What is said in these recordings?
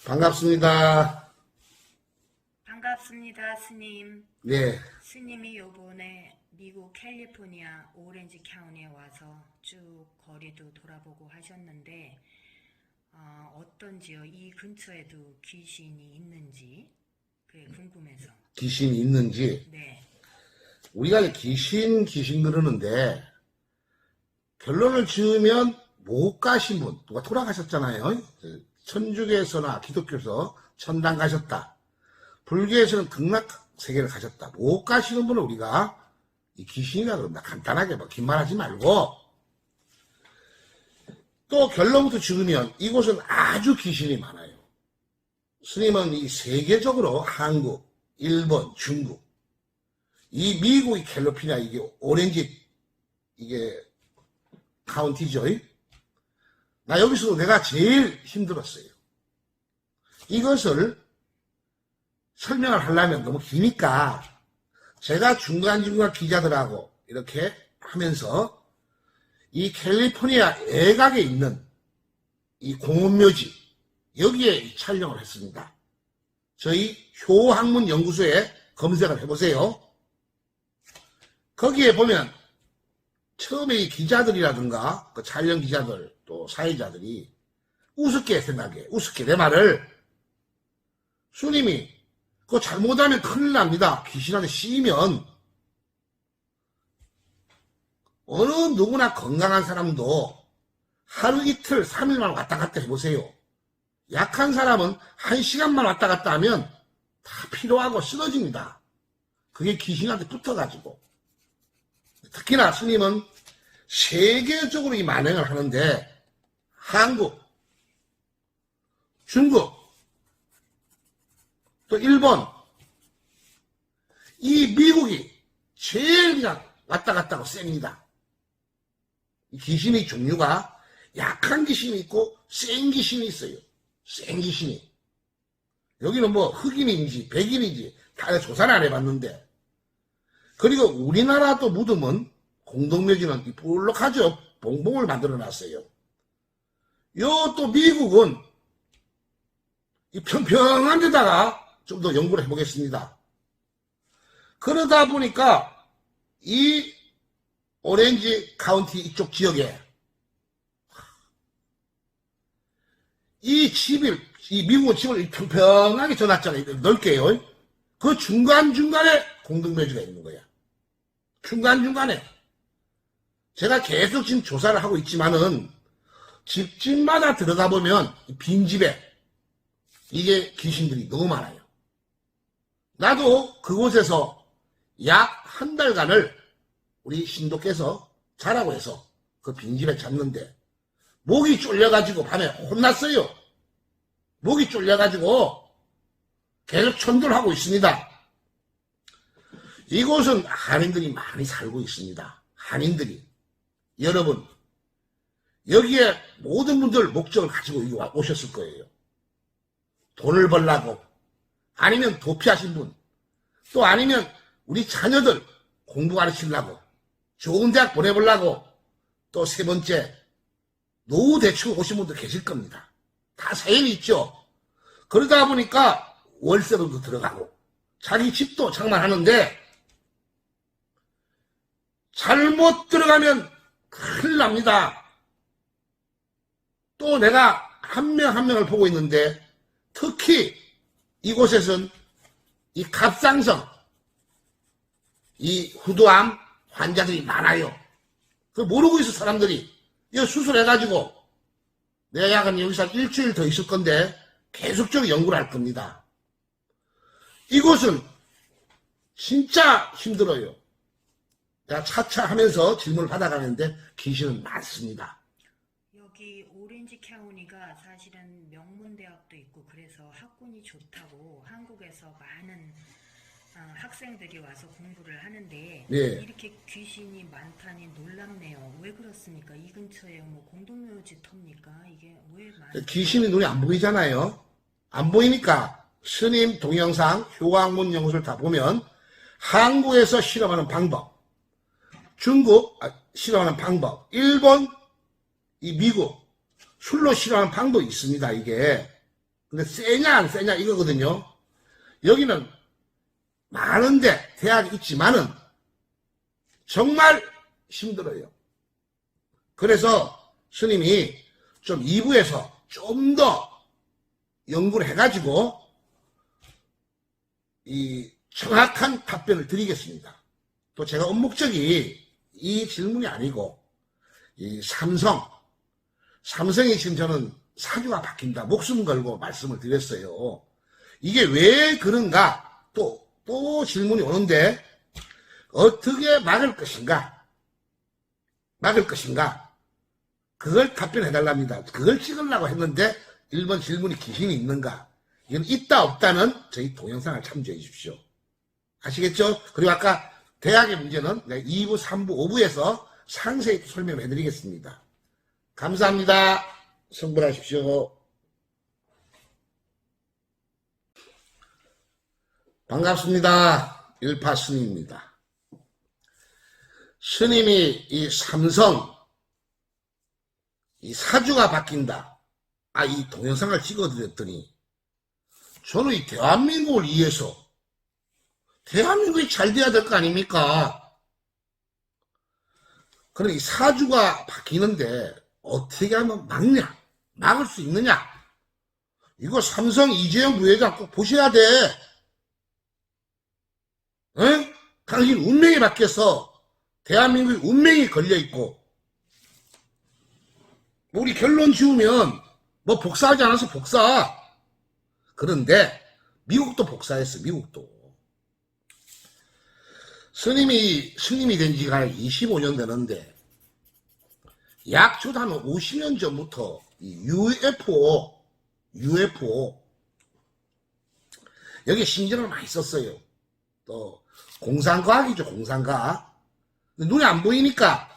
반갑습니다. 반갑습니다, 스님. 네, 스님이 요번에 미국 캘리포니아 오렌지 카운티에 와서 쭉 거리도 돌아보고 하셨는데 어떤지요? 이 근처에도 귀신이 있는지 그게 궁금해서. 귀신이 있는지. 네, 우리가 귀신 그러는데 결론을 지으면 못 가신 분, 누가 돌아가셨잖아요. 천주교에서나 기독교에서 천당 가셨다. 불교에서는 극락 세계를 가셨다. 못 가시는 분은 우리가 이 귀신이라 그런다. 간단하게 뭐 긴 말하지 말고. 또 결론부터 지으면 이곳은 아주 귀신이 많아요. 스님은 이 세계적으로 한국, 일본, 중국, 이 미국이 캘리포니아 이게 오렌지 이게 카운티죠. 나 여기서도 내가 제일 힘들었어요. 이것을 설명을 하려면 너무 기니까 제가 중간중간 기자들하고 이렇게 하면서 이 캘리포니아 애각에 있는 이 공원묘지 여기에 촬영을 했습니다. 저희 효학문연구소에 검색을 해보세요. 거기에 보면 처음에 이 기자들이라든가 그 촬영 기자들 또 사회자들이 우습게 생각해. 우습게 내 말을. 스님이 그거 잘못하면 큰일 납니다. 귀신한테 씌이면. 어느 누구나 건강한 사람도 하루 이틀 3일만 왔다 갔다 해보세요. 약한 사람은 1시간만 왔다 갔다 하면 다 피로하고 쓰러집니다. 그게 귀신한테 붙어가지고. 특히나 스님은 세계적으로 이 만행을 하는데 한국, 중국, 또 일본, 이 미국이 제일 그냥 왔다 갔다 하고 셉니다. 귀신의 종류가 약한 귀신이 있고 센 귀신이 있어요. 센 귀신이. 여기는 뭐 흑인인지 백인인지 다 조사를 안 해봤는데. 그리고 우리나라도 무덤은 공동묘지는 볼록하죠. 봉봉을 만들어 놨어요. 요 또 미국은 이 평평한 데다가 좀 더 연구를 해보겠습니다. 그러다 보니까 이 오렌지 카운티 이쪽 지역에 이 미국은 집을 평평하게 져놨잖아요. 넓게요. 그 중간중간에 공동묘지가 있는 거야. 중간중간에. 제가 계속 지금 조사를 하고 있지만은 집집마다 들어가 보면 빈집에 이게 귀신들이 너무 많아요. 나도 그곳에서 약 한 달간을 우리 신도께서 자라고 해서 그 빈집에 잡는데 목이 쫄려가지고 밤에 혼났어요. 목이 쫄려가지고 계속 천도하고 있습니다. 이곳은 한인들이 많이 살고 있습니다. 한인들이. 여러분, 여기에 모든 분들 목적을 가지고 여기 오셨을 거예요. 돈을 벌라고, 아니면 도피하신 분, 또 아니면 우리 자녀들 공부 가르치려고, 좋은 대학 보내보려고, 또 세 번째, 노후 대출 오신 분도 계실 겁니다. 다 사연이 있죠. 그러다 보니까 월세로도 들어가고, 자기 집도 장만하는데, 잘못 들어가면 큰일 납니다. 또 내가 한 명 한 명을 보고 있는데 특히 이곳에선 이 갑상선, 이 후두암 환자들이 많아요. 그걸 모르고 있어 사람들이. 이거 수술해가지고 내가 약은 여기서 한 일주일 더 있을 건데 계속적으로 연구를 할 겁니다. 이곳은 진짜 힘들어요. 내가 차차 하면서 질문을 받아가는데 귀신은 많습니다. 여기 오렌지 카운티가 사실은 명문대학도 있고 그래서 학군이 좋다고 한국에서 많은 학생들이 와서 공부를 하는데 네. 이렇게 귀신이 많다니 놀랍네요. 왜 그렇습니까? 이 근처에 뭐 공동묘지 텁니까? 이게 왜 많이? 귀신이 눈에 안 보이잖아요. 안 보이니까 스님 동영상 효학문 연구소를 다 보면 한국에서 실험하는 방법, 중국 실험하는 방법, 일본, 이 미국 술로 실험하는 방법이 있습니다. 이게 근데 세냐 안 세냐 이거거든요. 여기는 많은데 대학이 있지만은 정말 힘들어요. 그래서 스님이 좀 2부에서 좀 더 연구를 해가지고 이 정확한 답변을 드리겠습니다. 또 제가 온 목적이 이 질문이 아니고 이 삼성이 지금 저는 사주가 바뀐다 목숨 걸고 말씀을 드렸어요. 이게 왜 그런가 또 질문이 오는데 어떻게 막을 것인가 그걸 답변해 달랍니다. 그걸 찍으려고 했는데 1번 질문이 귀신이 있는가, 이건 있다 없다는 저희 동영상을 참조해 주십시오. 아시겠죠? 그리고 아까 대학의 문제는 2부, 3부, 5부에서 상세히 설명해 드리겠습니다. 감사합니다. 성불하십시오. 반갑습니다. 일파 스님입니다. 스님이 이 삼성, 이 사주가 바뀐다. 이 동영상을 찍어드렸더니 저는 이 대한민국을 위해서 대한민국이 잘 돼야 될 거 아닙니까? 그럼 이 사주가 바뀌는데 어떻게 하면 막을 수 있느냐? 이거 삼성 이재용 부회장 꼭 보셔야 돼. 응? 당신 운명이 바뀌어서 대한민국의 운명이 걸려있고, 우리 결론 지으면 뭐 복사하지 않아서 복사. 그런데 미국도 복사했어. 미국도. 스님이 된 지가 25년 되는데 약 저도 한 50년 전부터 이 UFO 여기 신경을 많이 썼어요. 또 공상과학이죠. 공상과학. 눈에 안 보이니까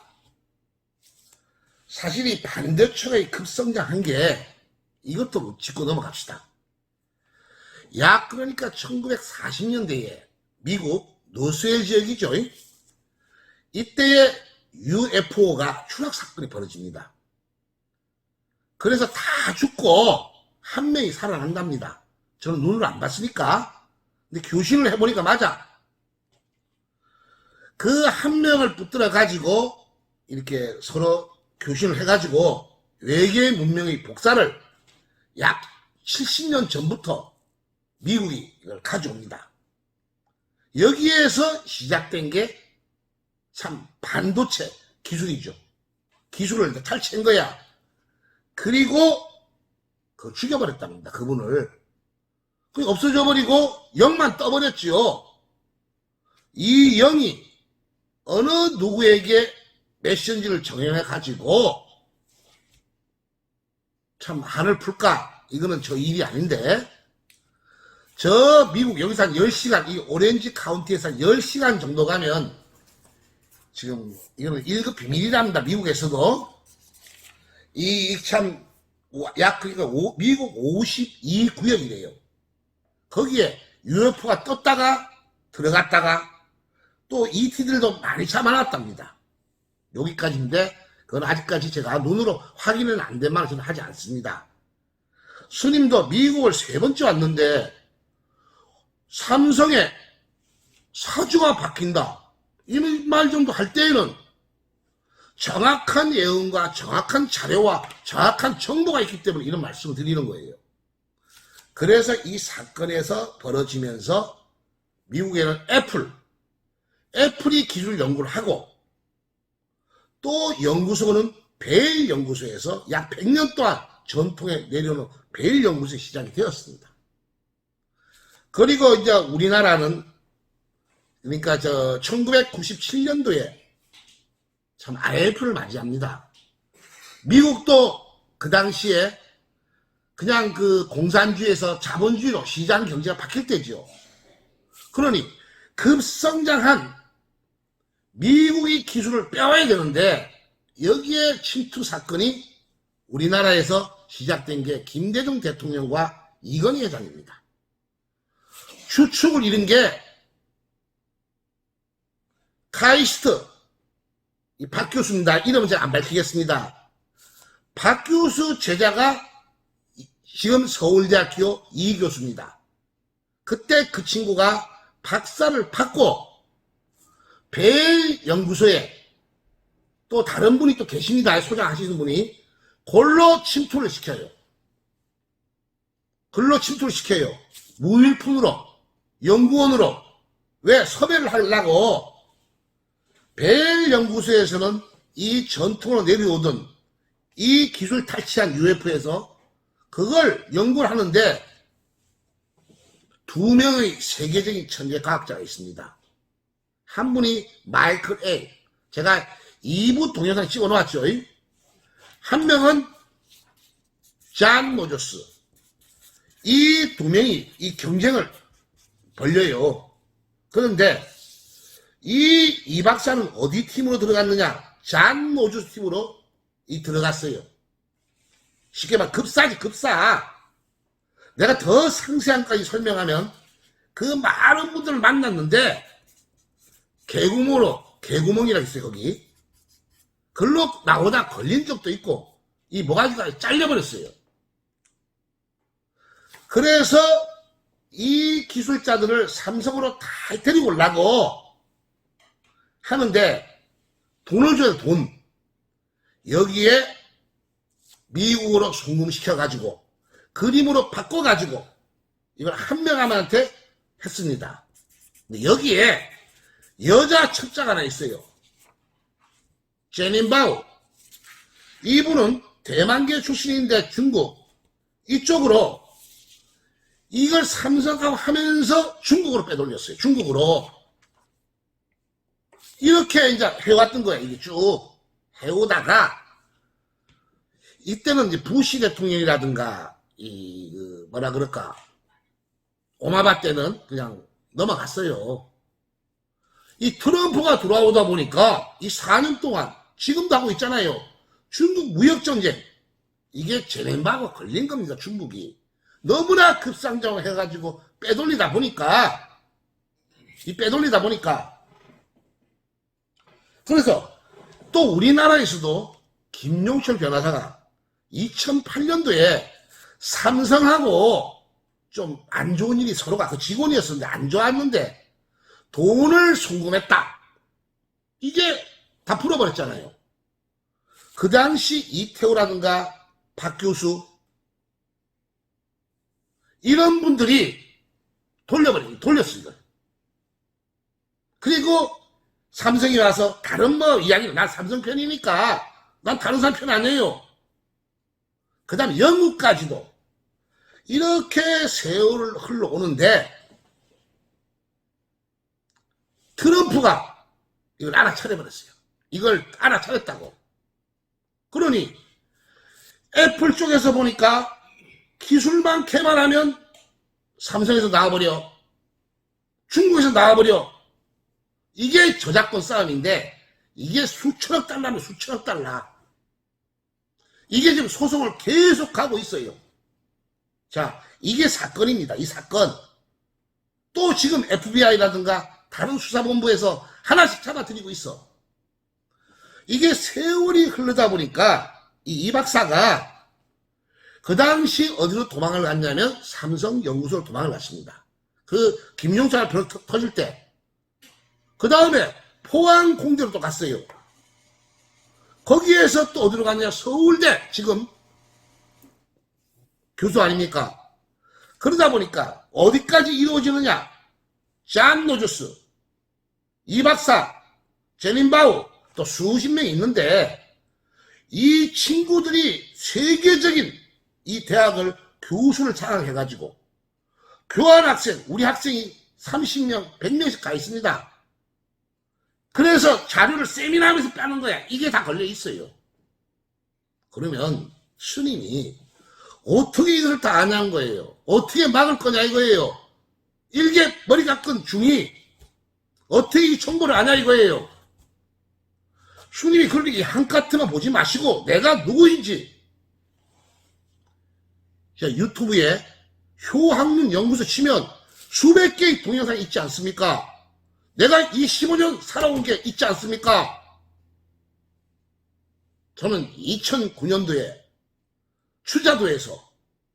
사실 이 반대초의 급성장한 게 이것도 짚고 넘어갑시다. 약 그러니까 1940년대에 미국 노스웰 지역이죠. 이때에 UFO가 추락사건이 벌어집니다. 그래서 다 죽고 한 명이 살아난답니다. 저는 눈으로 안 봤으니까. 근데 교신을 해보니까 맞아. 그 한 명을 붙들어 가지고 이렇게 서로 교신을 해가지고 외계 문명의 복사를 약 70년 전부터 미국이 이걸 가져옵니다. 여기에서 시작된 게 참 반도체 기술이죠. 기술을 탈취한 거야. 그리고 그 죽여버렸답니다. 그분을. 그 없어져 버리고 영만 떠버렸지요. 이 영이 어느 누구에게 메시지를 정형해 가지고 참 한을 풀까? 이거는 저 일이 아닌데, 저 미국 여기서 한 10시간, 이 오렌지 카운티에서 한 10시간 정도 가면, 지금 이거는 1급 비밀이랍니다. 미국에서도. 그러니까 미국 52구역이래요. 거기에 UFO가 떴다가 들어갔다가 또 ET들도 많이 잡아놨답니다. 여기까지인데 그건 아직까지 제가 눈으로 확인은 안 된 말을 저는 하지 않습니다. 스님도 미국을 3번째 왔는데 삼성의 사주가 바뀐다, 이 말 정도 할 때에는 정확한 예언과 정확한 자료와 정확한 정보가 있기 때문에 이런 말씀을 드리는 거예요. 그래서 이 사건에서 벌어지면서 미국에는 애플이 기술 연구를 하고, 또 연구소는 베일 연구소에서 약 100년 동안 전통에 내려오는 베일 연구소의 시작이 되었습니다. 그리고 이제 우리나라는 그러니까 1997년도에 참 IMF를 맞이합니다. 미국도 그 당시에 그냥 그 공산주의에서 자본주의로 시장 경제가 바뀔 때죠. 그러니 급성장한 미국이 기술을 빼와야 되는데 여기에 침투 사건이 우리나라에서 시작된 게 김대중 대통령과 이건희 회장입니다. 주축을 이룬 게 카이스트 이 박 교수입니다. 이름은 제가 안 밝히겠습니다. 박 교수 제자가 지금 서울대학교 이교수입니다. 그때 그 친구가 박사를 받고 벨 연구소에 또 다른 분이 또 계십니다. 소장하시는 분이 골로 침투를 시켜요. 글로 침투를 시켜요. 무일푼으로, 연구원으로. 왜? 섭외를 하려고. 벨 연구소에서는 이 전통으로 내려오던 이 기술 탈취한 UFO에서 그걸 연구를 하는데 두 명의 세계적인 천재 과학자가 있습니다. 한 분이 마이클 A. 제가 2부 동영상 찍어 놓았죠. 한 명은 잔 모조스. 이 두 명이 이 경쟁을 벌려요. 그런데 이 박사는 어디 팀으로 들어갔느냐? 잔 모조스 팀으로 들어갔어요. 쉽게 말 급사지, 급사. 내가 더 상세한 까지 설명하면 그 많은 분들을 만났는데 개구멍이라 있어요. 거기 글로 나오다 걸린 적도 있고 이 모가지가 잘려버렸어요. 그래서 이 기술자들을 삼성으로 다 데리고 오려고 하는데 돈을 줘요. 돈. 여기에 미국으로 송금시켜가지고 그림으로 바꿔가지고 이걸 한 명한테 했습니다. 근데 여기에 여자 첩자가 하나 있어요. 제닌바우. 이분은 대만계 출신인데 중국 이쪽으로 이걸 삼성하고 하면서 중국으로 빼돌렸어요. 중국으로. 이렇게 이제 해왔던 거예요. 이게 쭉 해오다가 이때는 이제 부시 대통령이라든가 뭐라 그럴까 오마바 때는 그냥 넘어갔어요. 이 트럼프가 돌아오다 보니까 이 4년 동안 지금도 하고 있잖아요. 중국 무역전쟁. 이게 제넨바가 걸린 겁니다. 중국이. 너무나 급상정을 해가지고 빼돌리다 보니까 그래서 또 우리나라에서도 김용철 변호사가 2008년도에 삼성하고 좀 안 좋은 일이 서로가 그 직원이었었는데 안 좋았는데 돈을 송금했다. 이게 다 풀어버렸잖아요. 그 당시 이태우라든가 박 교수 이런 분들이 돌렸어요. 그리고 삼성이 와서 다른 이야기는 난 삼성 편이니까 난 다른 사람 편 아니에요. 그 다음에 영국까지도 이렇게 세월을 흘러오는데 트럼프가 이걸 알아차려버렸어요. 이걸 알아차렸다고. 그러니 애플 쪽에서 보니까 기술만 개발하면 삼성에서 나와버려. 중국에서 나와버려. 이게 저작권 싸움인데 이게 수천억 달러면 수천억 달러. 이게 지금 소송을 계속 가고 있어요. 자, 이게 사건입니다. 이 사건. 또 지금 FBI라든가 다른 수사본부에서 하나씩 잡아들이고 있어. 이게 세월이 흐르다 보니까 이 박사가 그 당시 어디로 도망을 갔냐면 삼성 연구소로 도망을 갔습니다. 그 김용철 별 터질 때. 그 다음에 포항 공대로 또 갔어요. 거기에서 또 어디로 갔냐? 서울대 지금 교수 아닙니까? 그러다 보니까 어디까지 이루어지느냐? 잔 노조스, 이 박사, 제닌바우 또 수십 명이 있는데 이 친구들이 세계적인 이 대학을 교수를 장악해가지고 교환학생, 우리 학생이 30명, 100명씩 가 있습니다. 그래서 자료를 세미나하면서 빼는 거야. 이게 다 걸려 있어요. 그러면 스님이 어떻게 이걸 다 아냐는 거예요. 어떻게 막을 거냐 이거예요. 일개 머리가 끈 중이 어떻게 이 정보를 아냐 이거예요. 스님이 그렇게 한카트만 보지 마시고 내가 누구인지 유튜브에 효학문 연구소 치면 수백 개의 동영상이 있지 않습니까? 내가 이 15년 살아온 게 있지 않습니까? 저는 2009년도에 추자도에서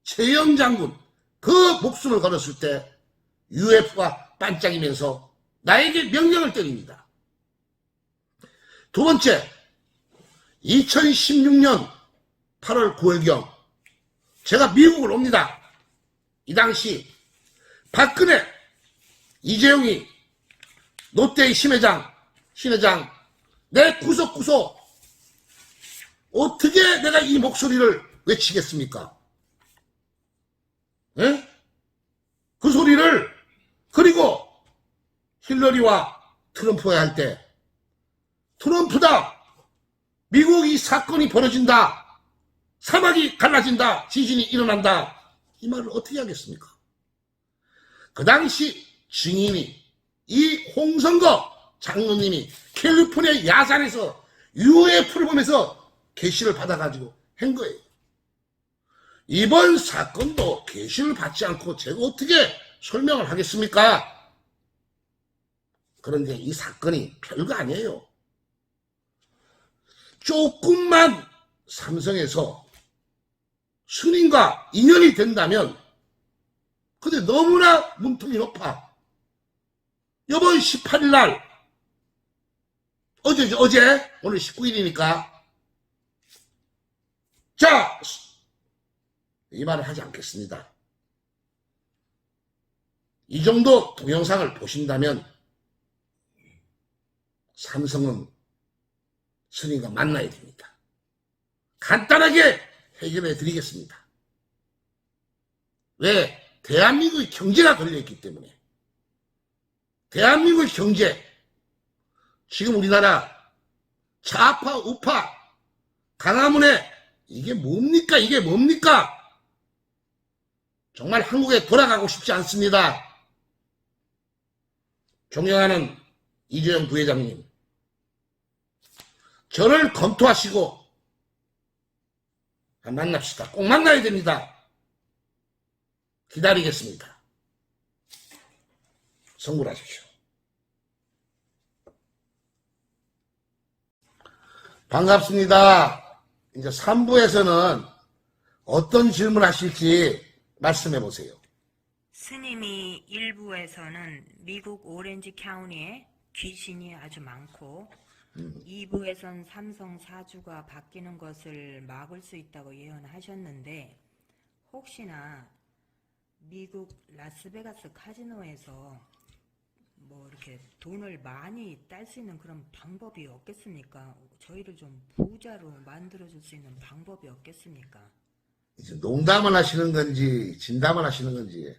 최영 장군 그 목숨을 걸었을 때 UFO가 반짝이면서 나에게 명령을 때립니다. 두 번째, 2016년 8월 9일경 제가 미국을 옵니다. 이 당시 박근혜, 이재용이 롯데의 신회장 내 구석구석 어떻게 내가 이 목소리를 외치겠습니까? 예? 그 소리를 그리고 힐러리와 트럼프가 할 때 트럼프다. 미국 이 사건이 벌어진다. 사막이 갈라진다. 지진이 일어난다. 이 말을 어떻게 하겠습니까? 그 당시 증인이 이 홍성거 장로님이 캘리포니아 야산에서 UFO를 보면서 계시를 받아가지고 한 거예요. 이번 사건도 계시를 받지 않고 제가 어떻게 설명을 하겠습니까? 그런데 이 사건이 별거 아니에요. 조금만 삼성에서 스님과 인연이 된다면, 근데 너무나 문턱이 높아. 이번 18일 날, 어제, 오늘 19일이니까. 자, 이 말을 하지 않겠습니다. 이 정도 동영상을 보신다면, 삼성은 스님과 만나야 됩니다. 간단하게 해결해 드리겠습니다. 왜? 대한민국의 경제가 걸려있기 때문에. 대한민국의 경제, 지금 우리나라 좌파 우파 강화문에 이게 뭡니까? 정말 한국에 돌아가고 싶지 않습니다. 존경하는 이재용 부회장님, 저를 검토하시고 만납시다. 꼭 만나야 됩니다. 기다리겠습니다. 성불하십시오. 반갑습니다. 이제 3부에서는 어떤 질문 하실지 말씀해 보세요. 스님이 1부에서는 미국 오렌지 카운티에 귀신이 아주 많고 2부에선 삼성 사주가 바뀌는 것을 막을 수 있다고 예언하셨는데, 혹시나 미국 라스베가스 카지노에서 뭐 이렇게 돈을 많이 딸 수 있는 그런 방법이 없겠습니까? 저희를 좀 부자로 만들어줄 수 있는 방법이 없겠습니까? 이제 농담을 하시는 건지 진담을 하시는 건지,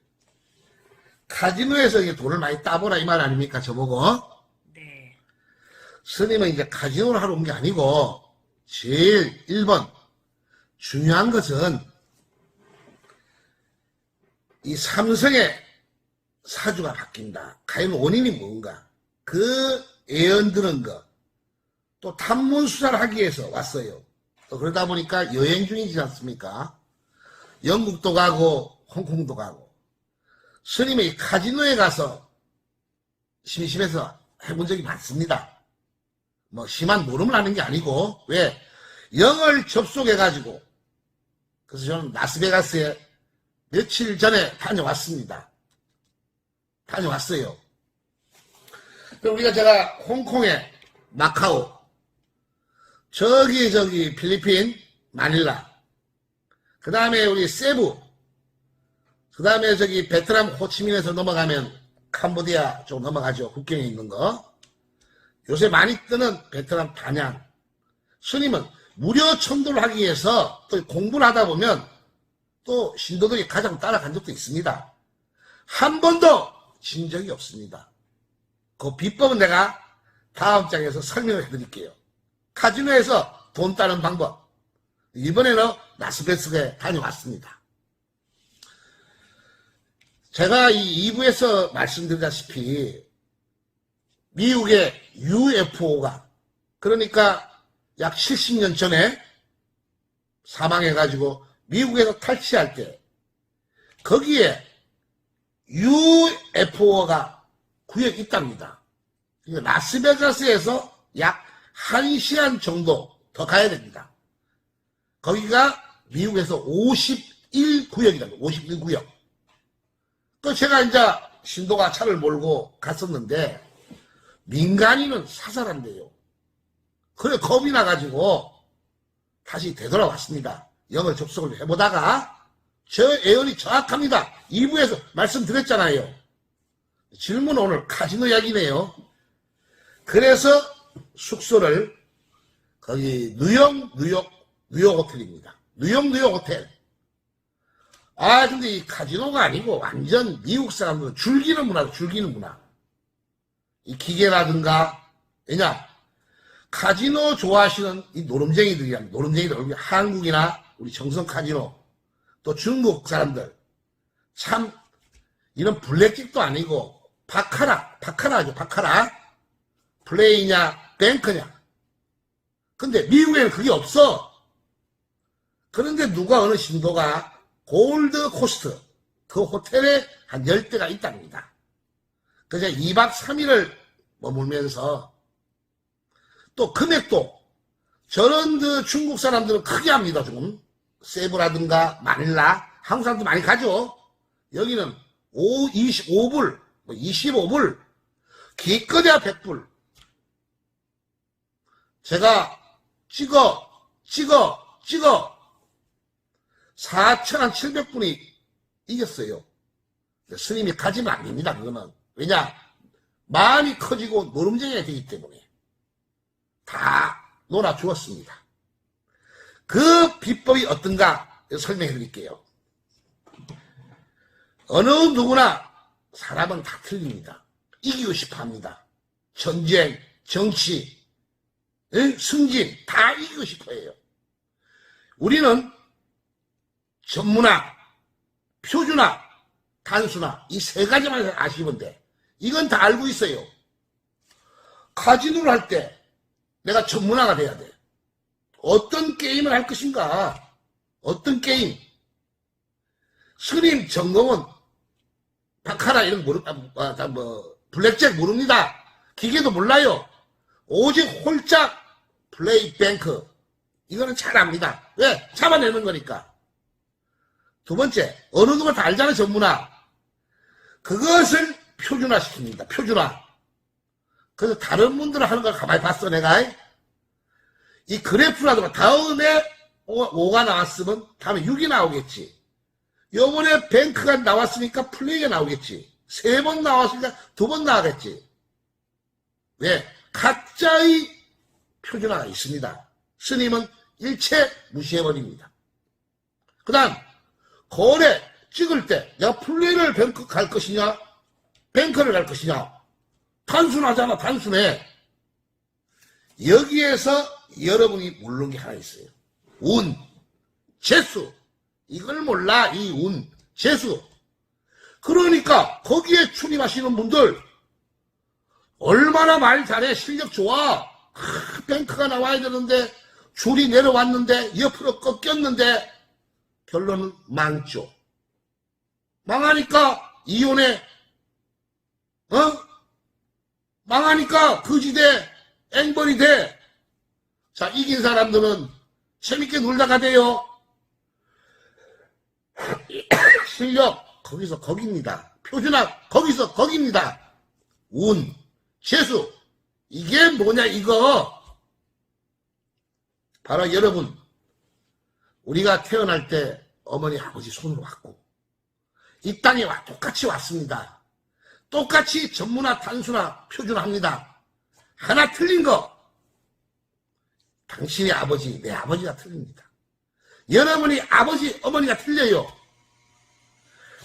카지노에서 이게 돈을 많이 따보라 이 말 아닙니까, 저보고? 네. 스님은 이제 카지노를 하러 온 게 아니고, 제일 1번 중요한 것은 이 삼성의 사주가 바뀐다. 과연 원인이 뭔가? 그 예언 들은 거, 또 탐문 수사를 하기 위해서 왔어요. 또 그러다 보니까 여행 중이지 않습니까? 영국도 가고 홍콩도 가고. 스님이 카지노에 가서 심심해서 해본 적이 많습니다. 뭐 심한 모름을 하는 게 아니고, 왜? 영을 접속해가지고, 그래서 저는 라스베가스에 며칠 전에 다녀왔습니다. 다녀왔어요. 제가 홍콩에 마카오, 저기 필리핀 마닐라, 그 다음에 우리 세부, 그 다음에 저기 베트남 호치민에서 넘어가면 캄보디아 쪽 넘어가죠. 국경에 있는 거. 요새 많이 뜨는 베트남 다냥. 스님은 무료 천도를 하기 위해서 또 공부를 하다 보면 또 신도들이 가장 따라간 적도 있습니다. 한 번도 진 적이 없습니다. 그 비법은 내가 다음 장에서 설명을 해드릴게요. 카지노에서 돈 따는 방법. 이번에는 라스베가스에 다녀왔습니다. 제가 이 2부에서 말씀드렸다시피 미국의 UFO가, 그러니까 약 70년 전에 사망해가지고 미국에서 탈취할 때 거기에 UFO가 구역이 있답니다. 라스베가스에서 약 1시간 정도 더 가야 됩니다. 거기가 미국에서 51구역이다. 51구역. 그 제가 이제 신도가 차를 몰고 갔었는데 민간인은 사살한대요. 그래 겁이 나가지고 다시 되돌아왔습니다. 영을 접속을 해보다가 저 예언이 정확합니다. 2부에서 말씀드렸잖아요. 질문 오늘 카지노 이야기네요. 그래서 숙소를 거기 뉴욕 호텔입니다. 뉴욕 호텔. 아 근데 이 카지노가 아니고 완전 미국 사람들은 즐기는 문화다. 즐기는 문화. 이 기계라든가 왜냐 카지노 좋아하시는 이 노름쟁이들이란 노름쟁이들 우리 한국이나 우리 정성 카지노 또 중국 사람들 참 이런 블랙잭도 아니고 바카라죠. 바카라 플레이냐 뱅크냐. 근데 미국에는 그게 없어. 그런데 누가 어느 신도가 골드 코스트 그 호텔에 한 10대가 있답니다. 그래서 2박 3일을 머물면서 또 금액도 저런 그 중국 사람들은 크게 합니다. 좀 세부라든가 마닐라 한국 사람들 많이 가죠. 여기는 25불 25불 기껏해야 100불. 제가 찍어 4,700분이 이겼어요. 스님이 가지면 안 됩니다. 그거는 왜냐 마음이 커지고 노름쟁이가 되기 때문에 다 놀아주었습니다. 그 비법이 어떤가 설명해 드릴게요. 어느 누구나 사람은 다 틀립니다. 이기고 싶어 합니다. 전쟁, 정치, 승진 다 이기고 싶어 해요. 우리는 전문화, 표준화, 단순화 이 세 가지만 아시면 돼. 이건 다 알고 있어요. 카지노를 할 때 내가 전문화가 돼야 돼. 어떤 게임을 할 것인가? 어떤 게임? 스님 전공은 바카라 이런 거 블랙잭 모릅니다. 기계도 몰라요. 오직 홀짝 플레이 뱅크 이거는 잘 압니다. 왜? 잡아내는 거니까. 두 번째 어느 누가 다 알잖아. 전문화. 그것을 표준화시킵니다. 표준화. 그래서 다른 분들은 하는 걸 가만히 봤어 내가. 이 그래프라든가 다음에 5가 나왔으면 다음에 6이 나오겠지. 요번에 뱅크가 나왔으니까 플레이가 나오겠지. 3번 나왔으니까 2번 나오겠지. 왜? 각자의 표준화가 있습니다. 스님은 일체 무시해버립니다. 그 다음 거래 찍을 때 내가 플레이를 뱅크 갈 것이냐 뱅크를 갈 것이냐 단순하잖아. 단순해. 여기에서 여러분이 모르는 게 하나 있어요. 운, 재수. 이걸 몰라. 이 운, 재수. 그러니까 거기에 출입하시는 분들 얼마나 말 잘해. 실력 좋아. 뱅크가 나와야 되는데 줄이 내려왔는데 옆으로 꺾였는데 결론은 망죠. 망하니까 이혼해. 망하니까 거지돼. 앵벌이 돼. 자, 이긴 사람들은 재밌게 놀다가 돼요. 실력 거기서 거기입니다. 표준화 거기서 거기입니다. 운, 재수 이게 뭐냐 이거. 바로 여러분 우리가 태어날 때 어머니 아버지 손으로 왔고 이 땅에 똑같이 왔습니다. 똑같이 전문화 단순화 표준화합니다. 하나 틀린 거 당신의 아버지 내 아버지가 틀립니다. 여러분이 아버지 어머니가 틀려요.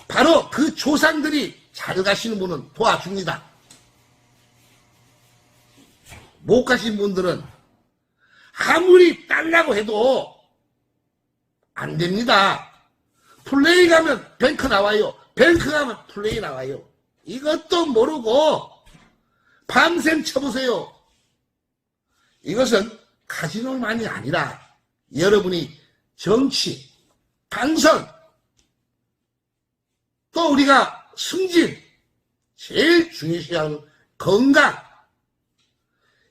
바로 그 조상들이 잘 가시는 분은 도와줍니다. 못 가신 분들은 아무리 딸라고 해도 안 됩니다. 플레이 가면 뱅크 나와요. 뱅크 가면 플레이 나와요. 이것도 모르고 밤샘 쳐보세요. 이것은 카지노만이 아니라 여러분이 정치, 당선, 또 우리가 승진, 제일 중요시하는 건강,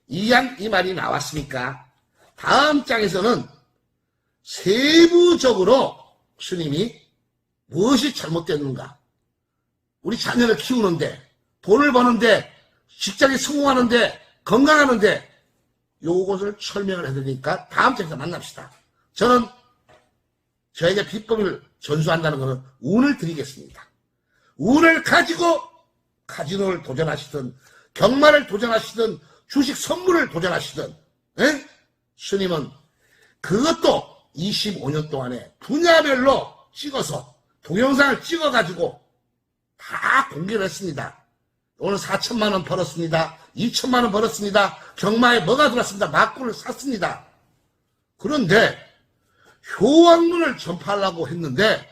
이 말이 나왔으니까 다음 장에서는 세부적으로 스님이 무엇이 잘못됐는가? 우리 자녀를 키우는데, 돈을 버는데, 직장에 성공하는데, 건강하는데, 요것을 설명을 해드리니까 다음 장에서 만납시다. 저는 저에게 비법을 전수한다는 것은 운을 드리겠습니다. 운을 가지고 카지노를 도전하시든, 경마를 도전하시든, 주식 선물을 도전하시든, 에? 스님은 그것도 25년 동안에 분야별로 찍어서 동영상을 찍어가지고 다 공개를 했습니다. 오늘 4천만 원 벌었습니다. 2천만 원 벌었습니다. 경마에 뭐가 들어왔습니다. 막구를 샀습니다. 그런데 효왕문을 전파하려고 했는데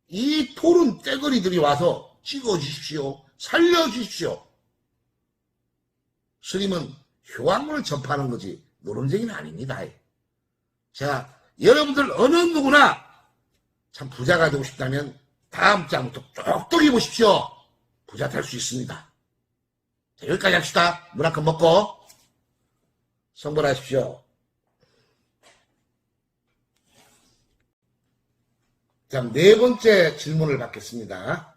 이 토른 떼거리들이 와서 찍어주십시오. 살려주십시오. 스님은 효왕문을 전파하는 거지 노름쟁이는 아닙니다. 자, 여러분들 어느 누구나 참 부자가 되고 싶다면 다음 장부터 똑똑히 보십시오. 부자 될 수 있습니다. 자, 여기까지 합시다. 물 한 컵 먹고 성불하십시오. 자, 네 번째 질문을 받겠습니다.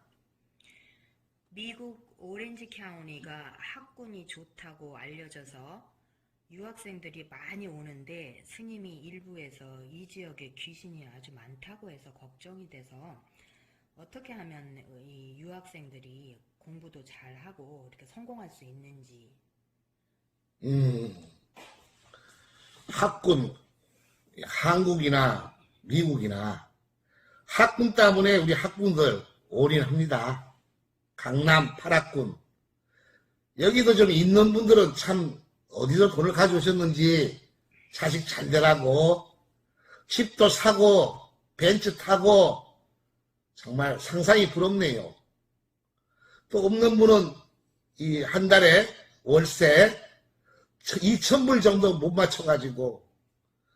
미국 오렌지 카운티가 학군이 좋다고 알려져서 유학생들이 많이 오는데 스님이 일부에서 이 지역에 귀신이 아주 많다고 해서 걱정이 돼서 어떻게 하면 이 유학생들이 공부도 잘하고 이렇게 성공할 수 있는지. 학군, 한국이나 미국이나 학군 때문에 우리 학군들 올인합니다. 강남 8학군. 여기도 좀 있는 분들은 참 어디서 돈을 가져오셨는지 자식 잘 되라고 집도 사고 벤츠 타고 정말 상상이 부럽네요. 또 없는 분은 이 한 달에 월세 2,000불 정도 못 맞춰가지고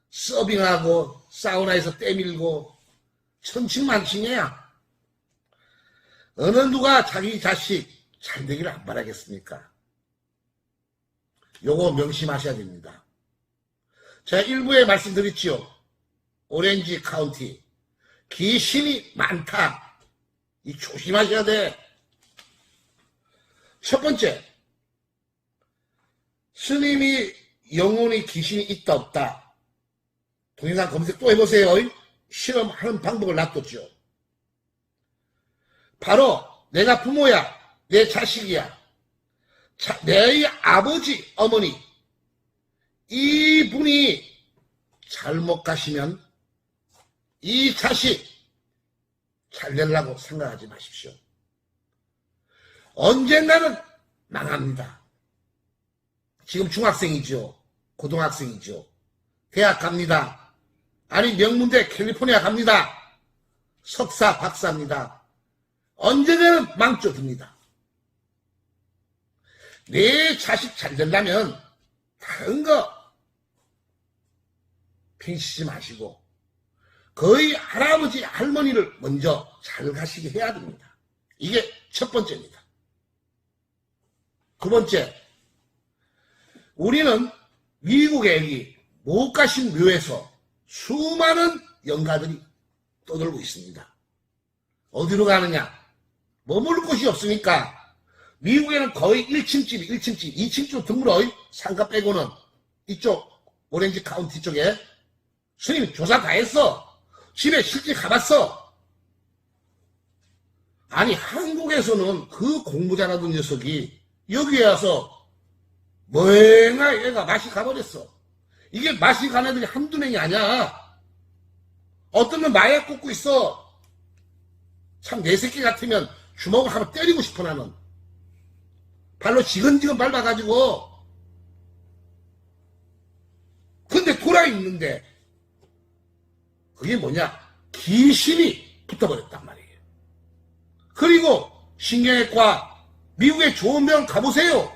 서빙하고 사우나에서 때밀고 천칭만칭해야 어느 누가 자기 자식 잘 되기를 안 바라겠습니까? 요거 명심하셔야 됩니다. 제가 일부에 말씀드렸지요. 오렌지 카운티 귀신이 많다. 이 조심하셔야 돼. 첫 번째, 스님이 영혼이 귀신이 있다 없다. 동영상 검색 또 해보세요. 실험하는 방법을 놔뒀죠. 바로 내가 부모야, 내 자식이야, 내 아버지, 어머니 이분이 잘못 가시면 이 자식 잘 되려고 생각하지 마십시오. 언젠가는 망합니다. 지금 중학생이죠. 고등학생이죠. 대학 갑니다. 아니 명문대 캘리포니아 갑니다. 석사 박사입니다. 언젠가는 망쳐듭니다. 내 자식 잘 되려면 다른 거 핑치지 마시고 거의 할아버지 할머니를 먼저 잘 가시게 해야 됩니다. 이게 첫 번째입니다. 두 번째, 우리는 미국에 여기 못 가신 묘에서 수많은 영가들이 떠돌고 있습니다. 어디로 가느냐? 머물 곳이 없으니까 미국에는 거의 1층집, 2층집 드물어. 상가 빼고는 이쪽 오렌지 카운티 쪽에 스님 조사 다 했어. 집에 실제 가봤어. 아니 한국에서는 그 공부 잘하던 녀석이 여기에 와서 뭐행아 얘가 맛이 가버렸어. 이게 맛이 간 애들이 한두 명이 아니야. 어떤 놈 마약 꽂고 있어. 참 내 새끼 같으면 주먹을 한번 때리고 싶어 나는. 발로 지근지근 밟아가지고. 근데 돌아 있는데 그게 뭐냐? 귀신이 붙어버렸단 말이에요. 그리고 신경외과 미국의 좋은 병원 가보세요.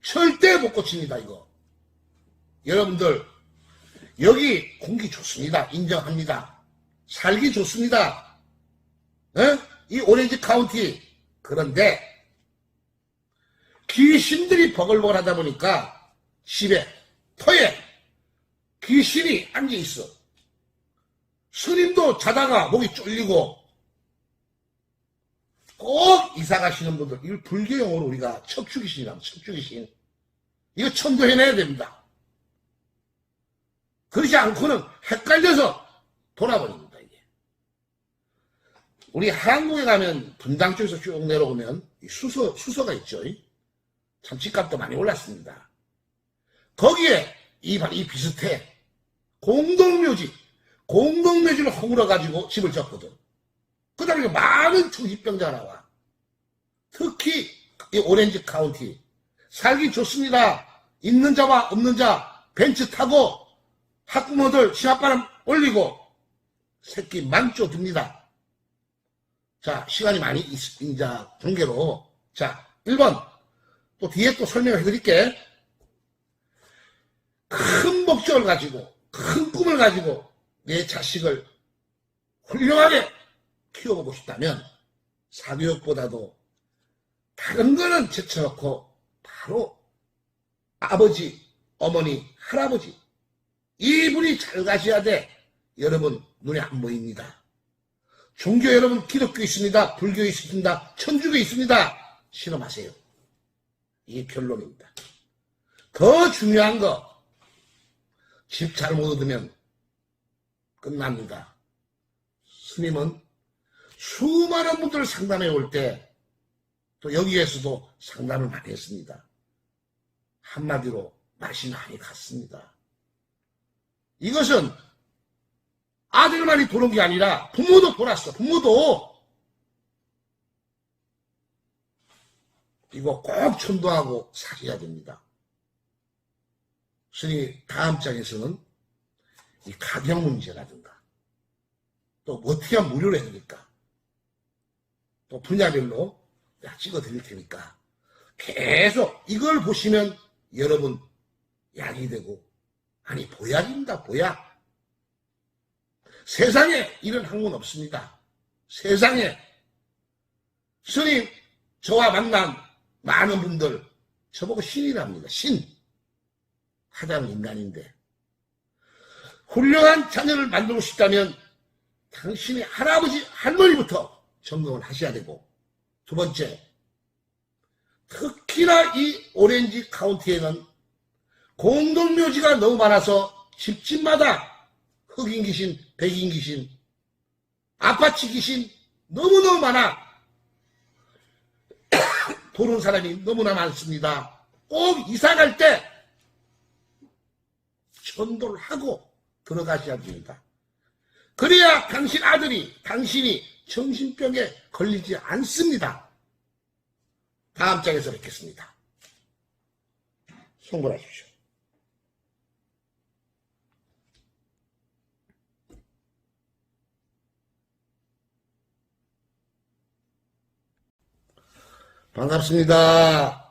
절대 못 고칩니다 이거. 여러분들 여기 공기 좋습니다. 인정합니다. 살기 좋습니다. 에? 이 오렌지 카운티. 그런데 귀신들이 버글버글 하다 보니까 집에 터에 귀신이 앉아있어. 스님도 자다가 목이 쫄리고 꼭 이사 가시는 분들, 이걸 불교용어로 우리가 척추귀신이라고, 척추귀신. 이거 천도해내야 됩니다. 그렇지 않고는 헷갈려서 돌아버립니다, 이게. 우리 한국에 가면 분당 쪽에서 쭉 내려오면 수서가 있죠. 참 집값도 많이 올랐습니다. 거기에 이 비슷해. 공동묘지를 허물어가지고 집을 졌거든. 그 다음에 많은 중이병자가 나와. 특히 이 오렌지 카운티. 살기 좋습니다. 있는 자와 없는 자 벤츠 타고 학부모들 시합바람 올리고 새끼 만조 듭니다. 자, 시간이 많이 있자 경계로. 자, 1번. 또 뒤에 또 설명을 해드릴게. 큰 목적을 가지고, 큰 꿈을 가지고 내 자식을 훌륭하게 키워보고 싶다면 사교육보다도 다른 거는 제쳐놓고 바로 아버지, 어머니, 할아버지 이분이 잘 가셔야 돼. 여러분 눈에 안 보입니다. 종교 여러분 기독교 있습니다. 불교 있습니다. 천주교 있습니다. 실험하세요. 이게 결론입니다. 더 중요한 거 집 잘 못 얻으면 끝납니다. 스님은 수많은 분들을 상담해 올 때 또 여기에서도 상담을 많이 했습니다. 한마디로 맛이 많이 갔습니다. 이것은 아들만이 도는 게 아니라 부모도 돌았어. 부모도 이거 꼭 천도하고 사셔야 됩니다. 스님이 다음 장에서는 이 가격 문제라든가 또 어떻게 하면 무료로 해야 되니까 또 분야별로 내가 찍어 드릴 테니까 계속 이걸 보시면 여러분 약이 되고, 아니 보약입니다. 보약. 세상에 이런 학문 없습니다. 세상에. 스님 저와 만난 많은 분들 저보고 신이랍니다. 신. 하자는 인간인데 훌륭한 자녀를 만들고 싶다면 당신이 할아버지 할머니부터 점검을 하셔야 되고, 두 번째, 특히나 이 오렌지 카운티에는 공동묘지가 너무 많아서 집집마다 흑인 귀신, 백인 귀신, 아파치 귀신 너무너무 많아. 도는 사람이 너무나 많습니다. 꼭 이사 갈 때 천도를 하고 들어가셔야 됩니다. 그래야 당신 아들이, 당신이 정신병에 걸리지 않습니다. 다음 장에서 뵙겠습니다. 송구하십시오. 반갑습니다.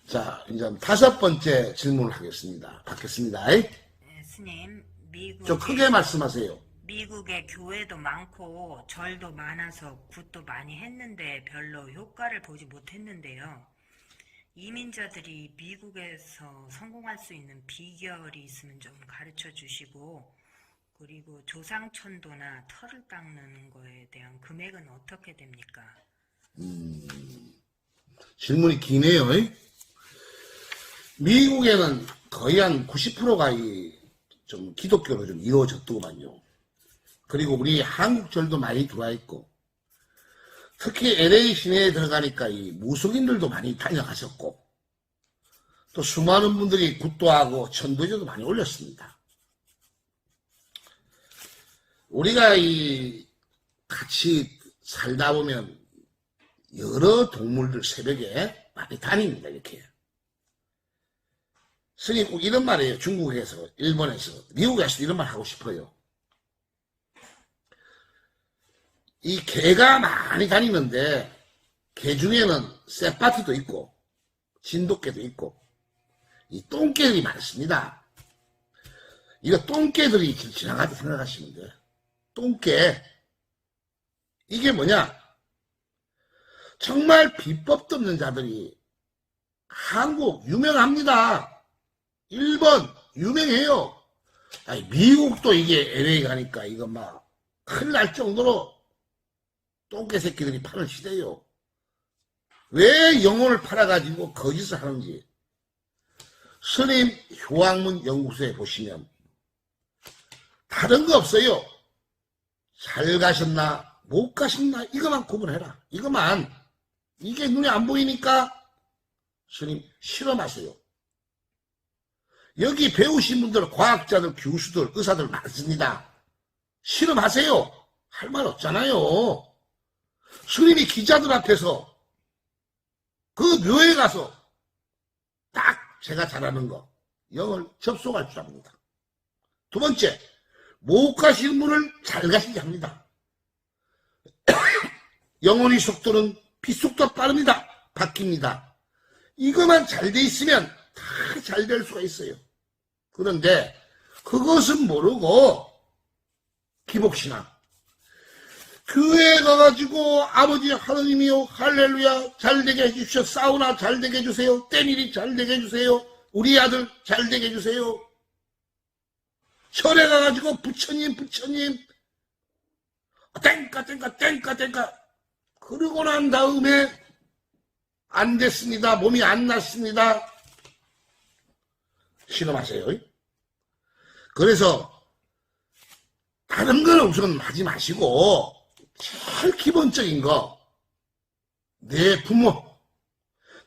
자, 이제 5번째 질문을 하겠습니다. 받겠습니다. 네, 스님, 좀 크게 말씀하세요. 미국에 교회도 많고 절도 많아서 굿도 많이 했는데 별로 효과를 보지 못했는데요. 이민자들이 미국에서 성공할 수 있는 비결이 있으면 좀 가르쳐 주시고, 그리고 조상천도나 털을 깎는 거에 대한 금액은 어떻게 됩니까? 질문이 기네요. 미국에는 거의 한 90%가 좀 기독교로 좀 이루어졌더구만요. 그리고 우리 한국절도 많이 들어와 있고, 특히 LA 시내에 들어가니까 이 무속인들도 많이 다녀가셨고, 또 수많은 분들이 굿도하고 천도제도 많이 올렸습니다. 우리가 같이 살다 보면 여러 동물들 새벽에 많이 다닙니다. 이렇게. 스님 꼭 이런 말이에요. 중국에서, 일본에서, 미국에서도 이런 말 하고 싶어요. 이 개가 많이 다니는데 개 중에는 쇠파티도 있고 진돗개도 있고 이 똥개들이 많습니다. 이거 똥개들이 지나가다 생각하시면 돼요. 똥개. 이게 뭐냐? 정말 비법도 없는 자들이 한국 유명합니다. 일본 유명해요. 아니, 미국도 이게 LA 가니까 이거 막 큰일 날 정도로 똥개 새끼들이 판을 치대요. 왜 영혼을 팔아가지고 거짓을 하는지. 스님 효학문 연구소에 보시면 다른 거 없어요. 잘 가셨나 못 가셨나 이것만 구분해라. 이것만. 이게 눈에 안 보이니까 스님 실험하세요. 여기 배우신 분들, 과학자들, 교수들, 의사들 많습니다. 실험하세요. 할 말 없잖아요. 스님이 기자들 앞에서 그 묘에 가서 딱 제가 잘하는 거 영을 접속할 줄 압니다. 두 번째, 못 가시는 분을 잘 가시게 합니다. 영혼의 속도는 빛속도가 빠릅니다. 바뀝니다. 이것만 잘 돼 있으면 다 잘 될 수가 있어요. 그런데 그것은 모르고 기복신앙. 교회에 가가지고 아버지 하느님이요 할렐루야 잘되게 해주십시오. 사우나 잘되게 해주세요. 때밀이 잘되게 해주세요. 우리 아들 잘되게 해주세요. 절에 가가지고 부처님 땡까 그러고 난 다음에 안 됐습니다. 몸이 안 났습니다. 실험하세요. 그래서 다른 거는 우선 하지 마시고 제일 기본적인 거, 내 부모,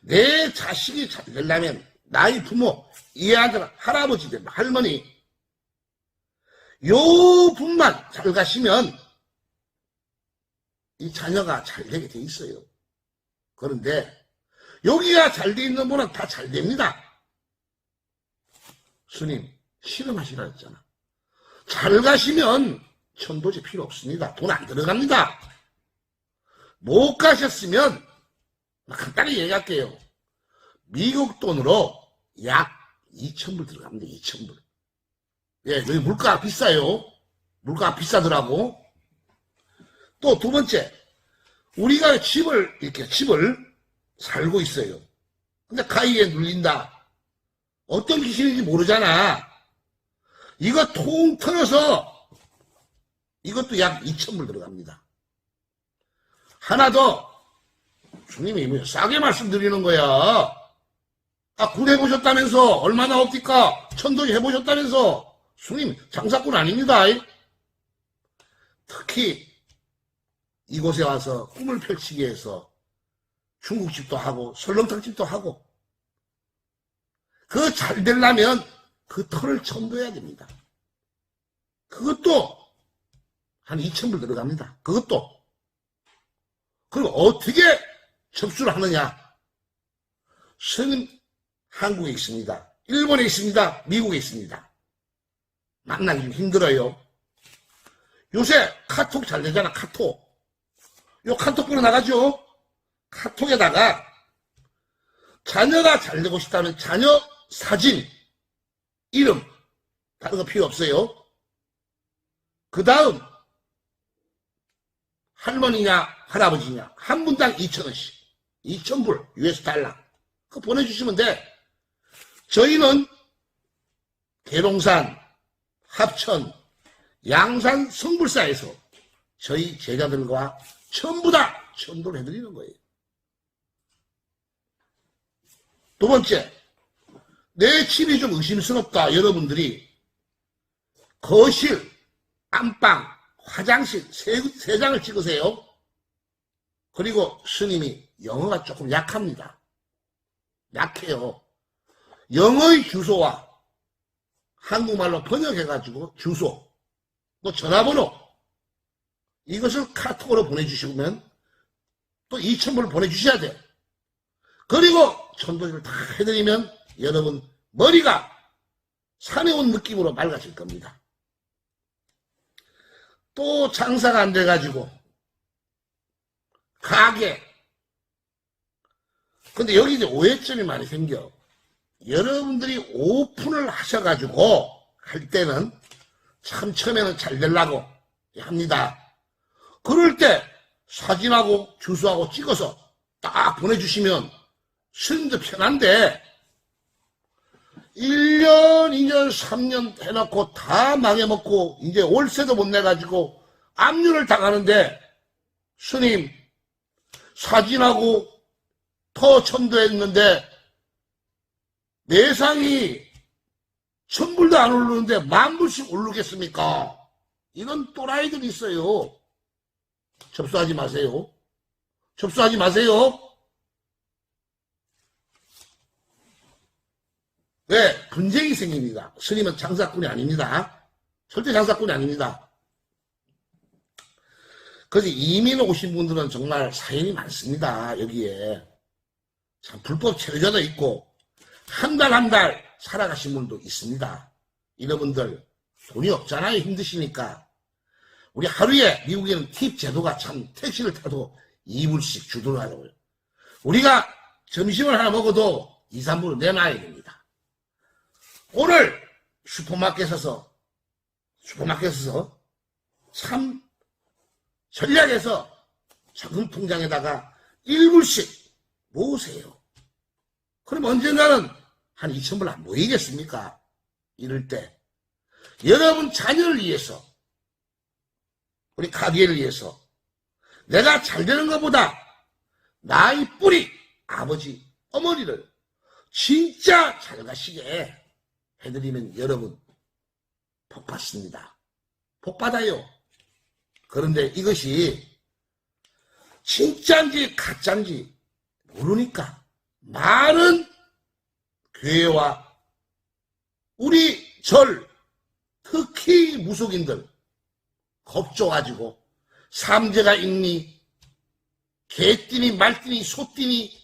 내 자식이 잘 되려면 나의 부모, 이 아들, 할아버지들, 할머니 요 분만 잘 가시면 이 자녀가 잘 되게 돼 있어요. 그런데 여기가 잘 돼 있는 분은 다 잘 됩니다. 스님 실험하시라 했잖아. 잘 가시면 천도제 필요 없습니다. 돈 안 들어갑니다. 못 가셨으면 간단히 얘기할게요. 미국 돈으로 약 2,000불 들어갑니다. 2,000불. 예, 여기 물가 비싸요. 물가 비싸더라고. 또 두 번째, 우리가 이렇게 집을 살고 있어요. 근데 가위에 눌린다. 어떤 귀신인지 모르잖아. 이거 통 털어서 이것도 약 2,000불 들어갑니다. 하나 더, 주님이 뭐 싸게 말씀드리는 거야. 아, 군 해보셨다면서 얼마나 없디까? 천도제 해보셨다면서. 주님 장사꾼 아닙니다. 특히 이곳에 와서 꿈을 펼치기 위해서 중국집도 하고 설렁탕집도 하고 그거 잘 되려면 그 털을 천도해야 됩니다. 그것도 한 2,000불 들어갑니다. 그것도. 그럼 어떻게 접수를 하느냐? 스님 한국에 있습니다. 일본에 있습니다. 미국에 있습니다. 만나기 좀 힘들어요. 요새 카톡 잘 되잖아. 카톡. 요 카톡 보내나가죠. 카톡에다가 자녀가 잘 되고 싶다면 자녀 사진, 이름 다른 거 필요 없어요. 그 다음 할머니냐 할아버지냐 한 분당 2,000원씩 2,000불 US 달러 그거 보내주시면 돼. 저희는 계룡산, 합천, 양산 성불사에서 저희 제자들과 전부 다 천도를 해드리는 거예요. 두 번째, 내 집이 좀 의심스럽다. 여러분들이 거실, 안방, 화장실 세 장을 찍으세요. 그리고 스님이 영어가 조금 약합니다. 약해요. 영어의 주소와 한국말로 번역해가지고 주소, 또 전화번호 이것을 카톡으로 보내주시면 또 2,000불을 보내주셔야 돼요. 그리고 천도제를 다 해드리면 여러분 머리가 산에 온 느낌으로 맑아질 겁니다. 또 장사가 안 돼가지고 가게. 근데 여기 이제 오해점이 많이 생겨. 여러분들이 오픈을 하셔가지고 할 때는 참 처음에는 잘 되려고 합니다. 그럴 때 사진하고 주소하고 찍어서 딱 보내주시면 스님도 편한데 1년, 2년, 3년 해놓고 다 망해먹고 이제 월세도 못 내가지고 압류를 당하는데 스님 사진하고 터 첨도했는데 내상이 1000불도 안 오르는데 10,000불씩 오르겠습니까? 이런 또라이들이 있어요. 접수하지 마세요. 접수하지 마세요. 왜? 분쟁이 생깁니다. 스님은 장사꾼이 아닙니다. 절대 장사꾼이 아닙니다. 그래서 이민 오신 분들은 정말 사연이 많습니다. 여기에. 참 불법 체류자도 있고 한 달 살아가신 분도 있습니다. 이런 분들 돈이 없잖아요. 힘드시니까. 우리 하루에 미국에는 팁 제도가 참 택시를 타도 2불씩 주더라고요. 우리가 점심을 하나 먹어도 2, 3불을 내놔야 됩니다. 오늘 슈퍼마켓에서 참 전략해서 적은 통장에다가 1불씩 모으세요. 그럼 언젠가는 한 2,000불 안 모이겠습니까? 이럴 때 여러분 자녀를 위해서 우리 가게를 위해서 내가 잘 되는 것보다 나의 뿌리 아버지 어머니를 진짜 잘 가시게 해드리면 여러분 복 받습니다. 복 받아요. 그런데 이것이 진짜인지 가짜인지 모르니까 많은 교회와 우리 절 특히 무속인들 겁줘가지고 삼재가 있니 개띠니 말띠니 소띠니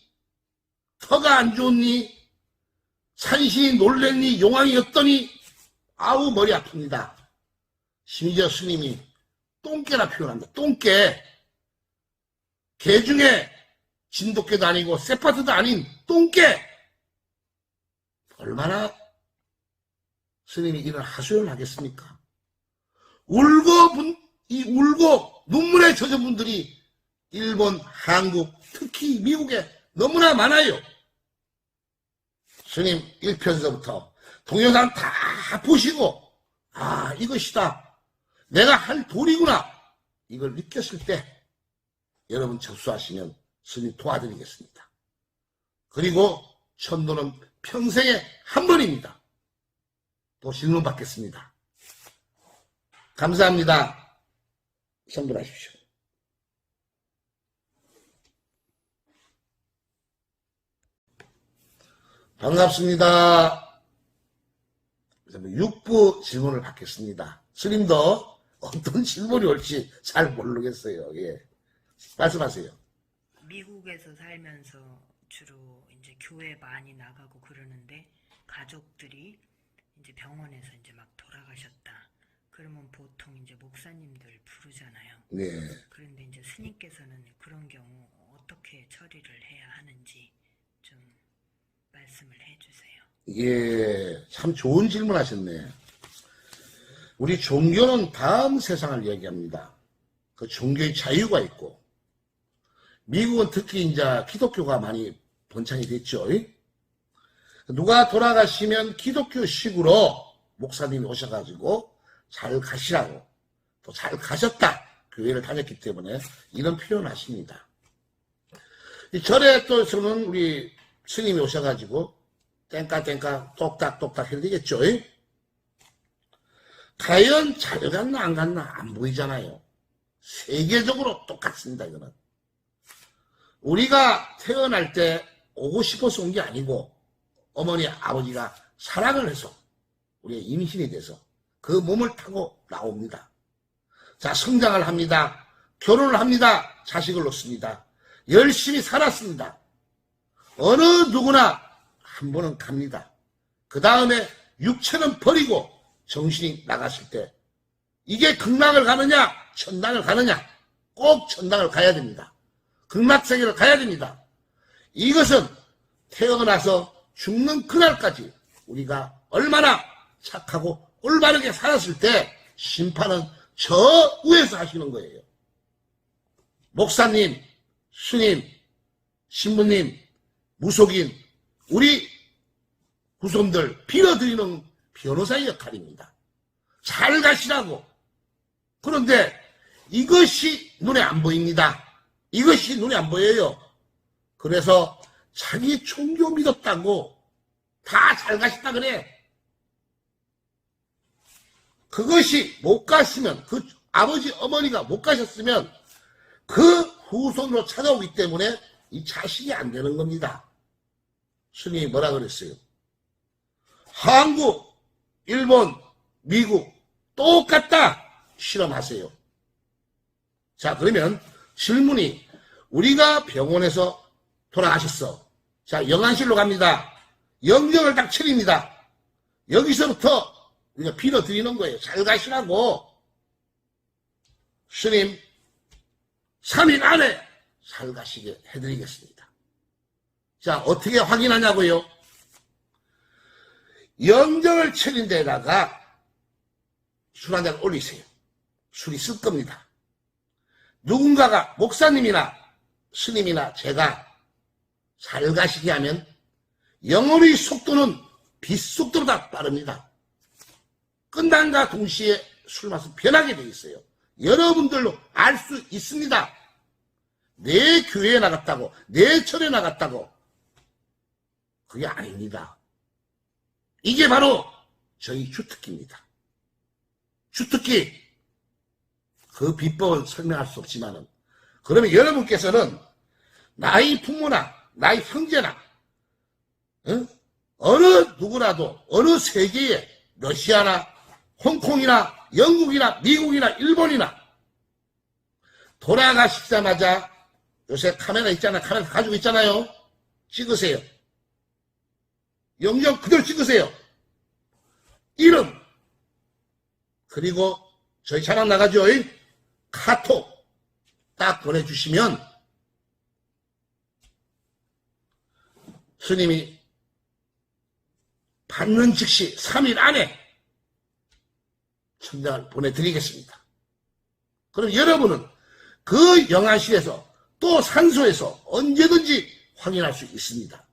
터가 안 좋니 산신이 놀랬니 용왕이었더니 아우 머리 아픕니다. 심지어 스님이 똥개라 표현합니다. 똥개. 개 중에 진돗개도 아니고 세파트도 아닌 똥개. 얼마나 스님이 이런 하소연을 하겠습니까? 울고 눈물에 젖은 분들이 일본, 한국, 특히 미국에 너무나 많아요. 스님 1편서부터 동영상 다 보시고 아 이것이다. 내가 할 도리구나. 이걸 느꼈을 때 여러분 접수하시면 스님 도와드리겠습니다. 그리고 천도는 평생에 한 번입니다. 또 질문 받겠습니다. 감사합니다. 선물하십시오. 반갑습니다. 6부 질문을 받겠습니다. 스님도 어떤 질문이 올지 잘 모르겠어요. 예. 말씀하세요. 미국에서 살면서 주로 이제 교회 많이 나가고 그러는데 가족들이 이제 병원에서 이제 막 돌아가셨다. 그러면 보통 이제 목사님들 부르잖아요. 네. 그런데 이제 스님께서는 그런 경우 어떻게 처리를 해야 하는지 좀 말씀을 해주세요. 예, 참 좋은 질문 하셨네. 우리 종교는 다음 세상을 이야기합니다. 그 종교의 자유가 있고, 미국은 특히 이제 기독교가 많이 번창이 됐죠. 누가 돌아가시면 기독교식으로 목사님이 오셔가지고 잘 가시라고, 또 잘 가셨다. 교회를 다녔기 때문에 이런 표현을 하십니다. 이 절에 또 저는 우리 스님이 오셔가지고 땡까 똑딱 해야 되겠죠. 과연 잘 갔나 안 갔나 안 보이잖아요. 세계적으로 똑같습니다. 이거는 우리가 태어날 때 오고 싶어서 온 게 아니고 어머니 아버지가 사랑을 해서 우리의 임신이 돼서 그 몸을 타고 나옵니다. 자, 성장을 합니다. 결혼을 합니다. 자식을 놓습니다. 열심히 살았습니다. 어느 누구나 한 번은 갑니다. 그 다음에 육체는 버리고 정신이 나갔을 때 이게 극락을 가느냐 천당을 가느냐, 꼭 천당을 가야 됩니다. 극락세계를 가야 됩니다. 이것은 태어나서 죽는 그날까지 우리가 얼마나 착하고 올바르게 살았을 때 심판은 저 위에서 하시는 거예요. 목사님, 스님, 신부님, 무속인, 우리 후손들 빌어드리는 변호사의 역할입니다. 잘 가시라고. 그런데 이것이 눈에 안 보입니다. 이것이 눈에 안 보여요. 그래서 자기 종교 믿었다고 다 잘 가셨다 그래. 그것이 못 갔으면, 그 아버지 어머니가 못 가셨으면 그 후손으로 찾아오기 때문에 이 자식이 안 되는 겁니다. 스님이 뭐라 그랬어요? 한국, 일본, 미국 똑같다. 실험하세요. 자, 그러면 질문이, 우리가 병원에서 돌아가셨어. 자, 영안실로 갑니다. 영정을 딱 차립니다. 여기서부터 우리가 빌어드리는 거예요. 잘 가시라고. 스님, 3일 안에 잘 가시게 해드리겠습니다. 자, 어떻게 확인하냐고요? 영정을 차린 데다가 술 한 잔 올리세요. 술이 쓸 겁니다. 누군가가, 목사님이나 스님이나 제가 잘 가시게 하면 영혼의 속도는 빛속도보다 빠릅니다. 끝난과 동시에 술 맛은 변하게 돼 있어요. 여러분들로 알 수 있습니다. 내 교회에 나갔다고, 내 절에 나갔다고. 그게 아닙니다. 이게 바로 저희 주특기입니다. 주특기. 그 비법은 설명할 수 없지만은, 그러면 여러분께서는 나의 부모나 나의 형제나 어느 누구라도 어느 세계에 러시아나 홍콩이나 영국이나 미국이나 일본이나 돌아가시자마자 요새 카메라 있잖아요. 카메라 가지고 있잖아요. 찍으세요. 영정 그대로 찍으세요. 이름 그리고 저희 자랑 나가죠. 카톡 딱 보내주시면 스님이 받는 즉시 3일 안에 천장을 보내드리겠습니다. 그럼 여러분은 그 영안실에서 또 산소에서 언제든지 확인할 수 있습니다.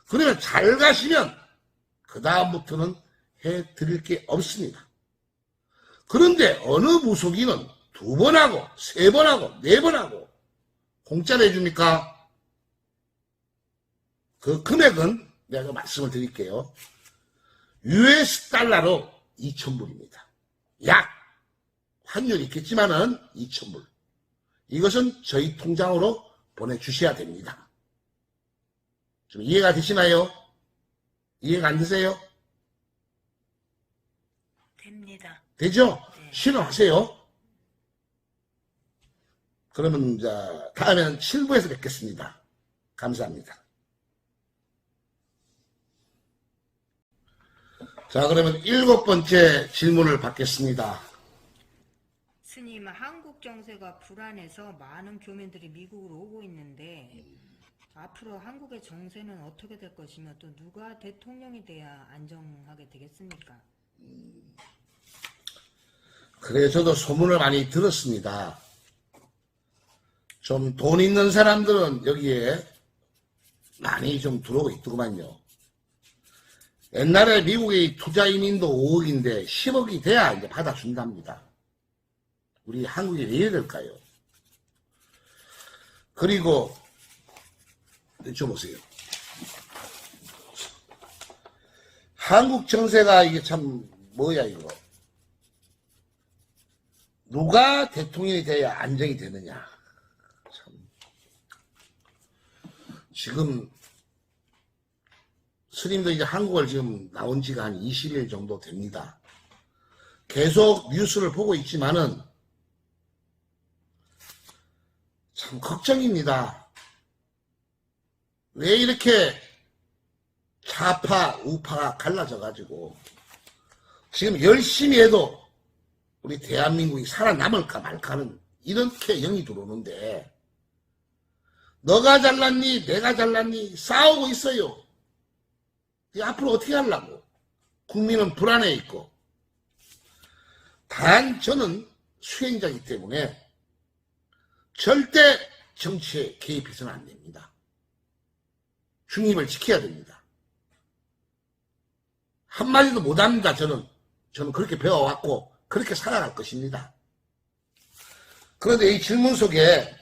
그러면 잘 가시면 그 다음부터는 해드릴 게 없습니다. 그런데 어느 무속인은 2번 하고 3번 하고 4번 하고 공짜로 해줍니까? 그 금액은 내가 말씀을 드릴게요. US 달러로 2,000불입니다. 약 환율이 있겠지만은 2,000불. 이것은 저희 통장으로 보내주셔야 됩니다. 좀 이해가 되시나요? 이해가 안 되세요? 됩니다. 되죠? 네. 실험하세요. 그러면 다음에는 7부에서 뵙겠습니다. 감사합니다. 자, 그러면 7번째 질문을 받겠습니다. 스님, 한국 정세가 불안해서 많은 교민들이 미국으로 오고 있는데 앞으로 한국의 정세는 어떻게 될 것이며 또 누가 대통령이 돼야 안정하게 되겠습니까? 그래, 저도 소문을 많이 들었습니다. 좀 돈 있는 사람들은 여기에 많이 좀 들어오고 있더구만요. 옛날에 미국의 투자인인도 5억인데 10억이 돼야 이제 받아준답니다. 우리 한국이 왜 이래 될까요? 그리고 저 보세요. 한국 정세가 이게 참 뭐야 이거. 누가 대통령이 돼야 안정이 되느냐. 참. 지금 스님도 이제 한국을 지금 나온 지가 한 20일 정도 됩니다. 계속 뉴스를 보고 있지만은 참 걱정입니다. 왜 이렇게 좌파, 우파가 갈라져가지고 지금 열심히 해도 우리 대한민국이 살아남을까 말까 하는 이렇게 영이 들어오는데 너가 잘났니 내가 잘났니 싸우고 있어요. 앞으로 어떻게 하려고? 국민은 불안해 있고. 단 저는 수행자이기 때문에 절대 정치에 개입해서는 안 됩니다. 중립을 지켜야 됩니다. 한마디도 못합니다. 저는 그렇게 배워왔고 그렇게 살아갈 것입니다. 그런데 이 질문 속에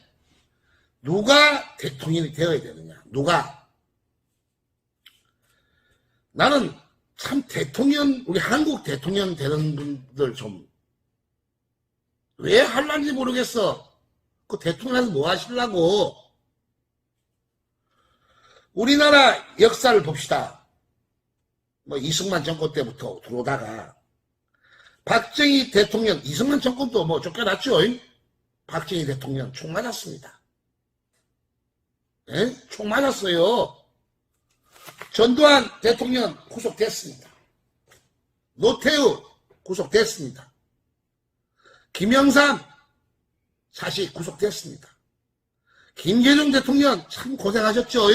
누가 대통령이 되어야 되느냐? 누가? 나는 참 대통령, 우리 한국 대통령 되는 분들 좀 왜 할란지 모르겠어. 그 대통령에서 뭐 하시려고? 우리나라 역사를 봅시다. 뭐 이승만 정권 때부터 들어오다가 박정희 대통령, 이승만 정권도 뭐 쫓겨났죠. 박정희 대통령 총 맞았습니다. 예? 총 맞았어요. 전두환 대통령 구속됐습니다. 노태우 구속됐습니다. 김영삼 사실 구속됐습니다. 김대중 대통령 참 고생하셨죠.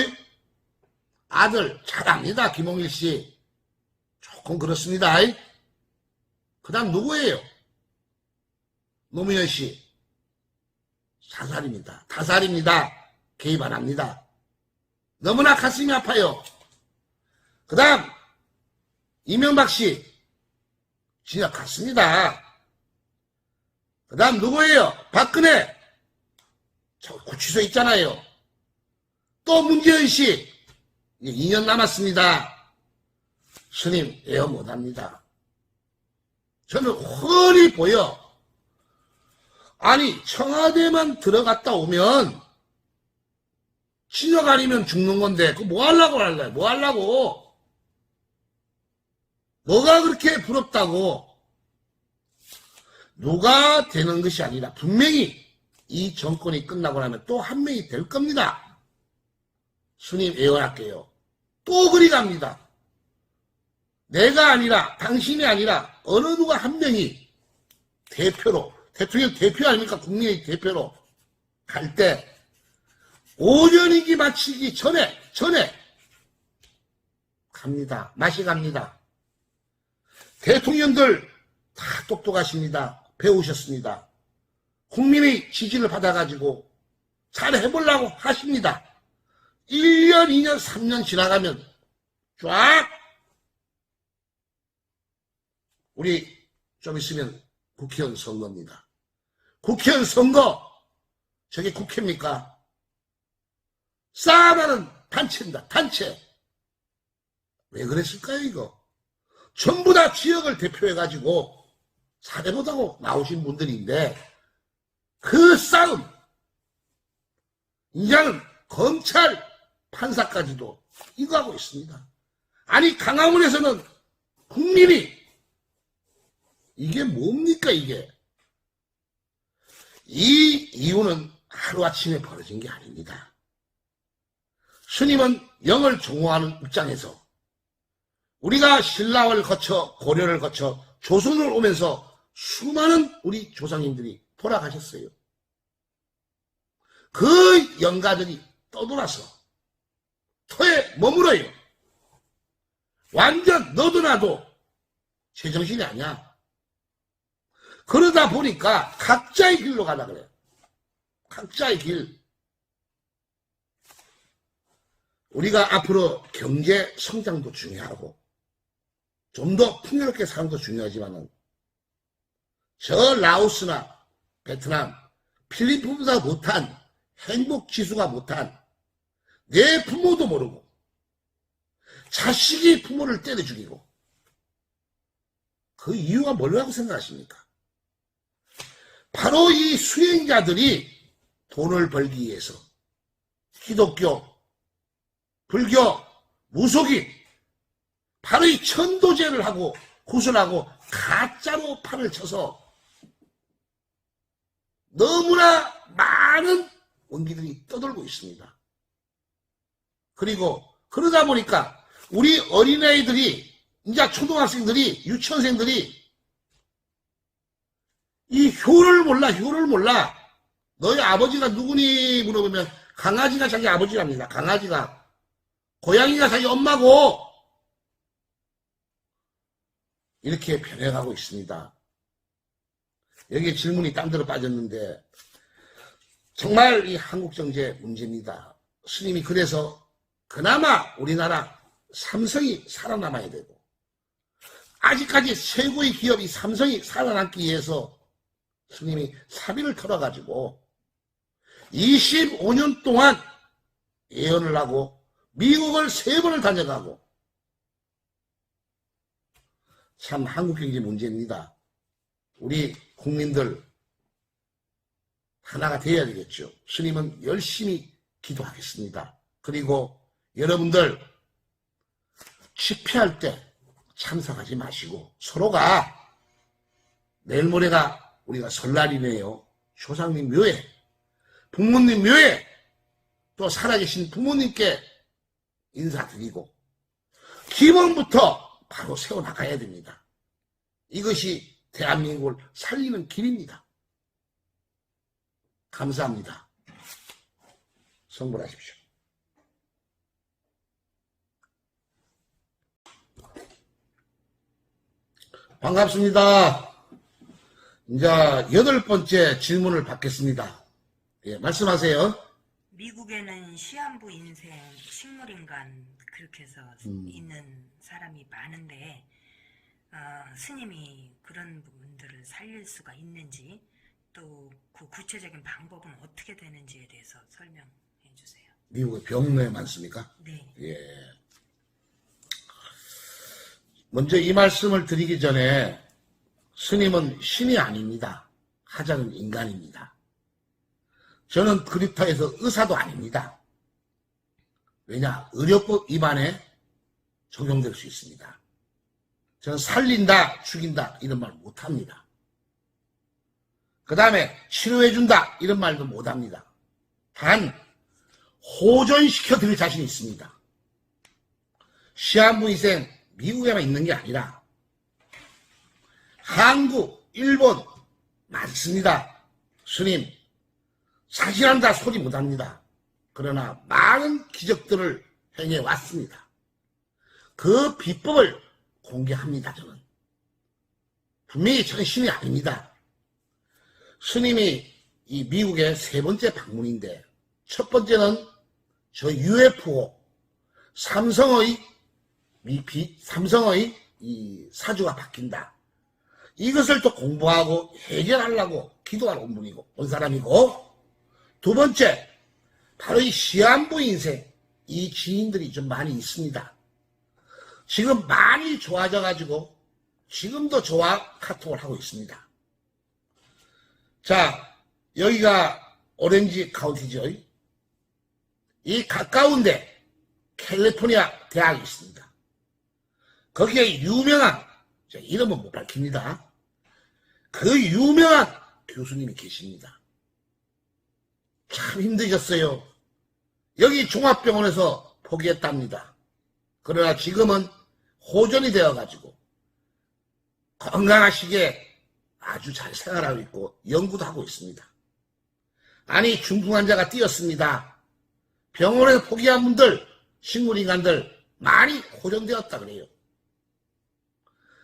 아들 잘합니다. 김홍일 씨 조금 그렇습니다. 그 다음 누구예요? 노무현 씨 사살입니다. 타살입니다. 개입 안 합니다. 너무나 가슴이 아파요. 그 다음 이명박 씨 진짜 갔습니다. 그 다음 누구예요? 박근혜 저 구치소에 있잖아요. 또 문재인 씨 이제 2년 남았습니다. 스님 에어 못합니다. 저는 훤히 보여. 아니 청와대만 들어갔다 오면 친역 아니면 죽는 건데 그거 뭐 하려고 할래? 뭐 하려고? 뭐가 그렇게 부럽다고? 누가 되는 것이 아니라 분명히 이 정권이 끝나고 나면 또 한 명이 될 겁니다. 스님 예언할게요. 또 그리 갑니다. 내가 아니라 당신이 아니라 어느 누가 한 명이 대표로 대통령 대표 아닙니까? 국민의 대표로 갈 때 5년임기 마치기 전에 갑니다. 맛이 갑니다. 대통령들 다 똑똑하십니다. 배우셨습니다. 국민의 지지를 받아가지고 잘 해보려고 하십니다. 1년, 2년, 3년 지나가면 쫙 우리 좀 있으면 국회의원 선거입니다. 국회의원 선거 저게 국회입니까? 싸움하는 단체입니다. 단체. 왜 그랬을까요 이거? 전부 다 지역을 대표해가지고 사대보다고 나오신 분들인데 그 싸움 이제는 검찰 판사까지도 이거 하고 있습니다. 아니 강화문에서는 국민이 이게 뭡니까 이게? 이 이유는 하루아침에 벌어진 게 아닙니다. 스님은 영을 종호하는 입장에서 우리가 신라를 거쳐 고려를 거쳐 조선을 오면서 수많은 우리 조상님들이 돌아가셨어요. 그 영가들이 떠돌아서 터에 머물어요. 완전 너도 나도 제정신이 아니야. 그러다 보니까 각자의 길로 가라 그래요. 각자의 길. 우리가 앞으로 경제 성장도 중요하고 좀 더 풍요롭게 사는 것도 중요하지만은 저 라오스나 베트남, 필리핀보다 못한 행복 지수가 못한 내 부모도 모르고 자식이 부모를 때려 죽이고 그 이유가 뭐라고 생각하십니까? 바로 이 수행자들이 돈을 벌기 위해서 기독교, 불교, 무속인 바로 이 천도제를 하고 구슬하고 가짜로 판을 쳐서 너무나 많은 원기들이 떠돌고 있습니다. 그리고 그러다 보니까 우리 어린아이들이 이제 초등학생들이 유치원생들이 이 효를 몰라. 너희 아버지가 누구니 물어보면 강아지가 자기 아버지랍니다. 강아지가. 고양이가 자기 엄마고 이렇게 변해가고 있습니다. 여기에 질문이 딴 데로 빠졌는데 정말 이 한국 정치의 문제입니다. 스님이 그래서 그나마 우리나라 삼성이 살아남아야 되고 아직까지 최고의 기업이 삼성이 살아남기 위해서 스님이 사비를 털어가지고 25년 동안 예언을 하고 미국을 3번을 다녀가고 참 한국 경제 문제입니다. 우리 국민들 하나가 되어야 되겠죠. 스님은 열심히 기도하겠습니다. 그리고 여러분들 집회할 때 참석하지 마시고 서로가 내일 모레가 우리가 설날이네요. 조상님 묘에, 부모님 묘에 또 살아계신 부모님께 인사드리고 기본부터 바로 세워나가야 됩니다. 이것이 대한민국을 살리는 길입니다. 감사합니다. 성불하십시오. 반갑습니다. 이제 8번째 질문을 받겠습니다. 예, 말씀하세요. 미국에는 시한부 인생, 식물인간 그렇게 해서 있는 사람이 많은데 스님이 그런 부분들을 살릴 수가 있는지 또 그 구체적인 방법은 어떻게 되는지에 대해서 설명해 주세요. 미국의 병로에 많습니까? 네. 예. 먼저 이 말씀을 드리기 전에 스님은 신이 아닙니다. 하자는 인간입니다. 저는 그렇다 해서 의사도 아닙니다. 왜냐? 의료법 위반에 적용될 수 있습니다. 저는 살린다, 죽인다 이런 말 못합니다. 그 다음에 치료해준다 이런 말도 못합니다. 단 호전시켜 드릴 자신이 있습니다. 시한부 인생 미국에만 있는 게 아니라 한국, 일본 많습니다. 스님 사실한다 소리 못합니다. 그러나 많은 기적들을 행해왔습니다. 그 비법을 공개합니다. 저는 분명히 저는 신이 아닙니다. 스님이 이 미국의 3번째 방문인데 첫 번째는 저 UFO 삼성의 이 사주가 바뀐다. 이것을 또 공부하고 해결하려고 기도하러 온 사람이고, 두 번째 바로 이 시한부 인생 이 지인들이 좀 많이 있습니다. 지금 많이 좋아져 가지고 지금도 저와 카톡을 하고 있습니다. 자, 여기가 오렌지 카운티죠. 이 가까운데 캘리포니아 대학이 있습니다. 거기에 유명한, 이름은 못 밝힙니다. 그 유명한 교수님이 계십니다. 참 힘드셨어요. 여기 종합병원에서 포기했답니다. 그러나 지금은 호전이 되어가지고 건강하시게 아주 잘 생활하고 있고 연구도 하고 있습니다. 아니, 중풍 환자가 뛰었습니다. 병원에서 포기한 분들, 식물인간들 많이 호전되었다 그래요.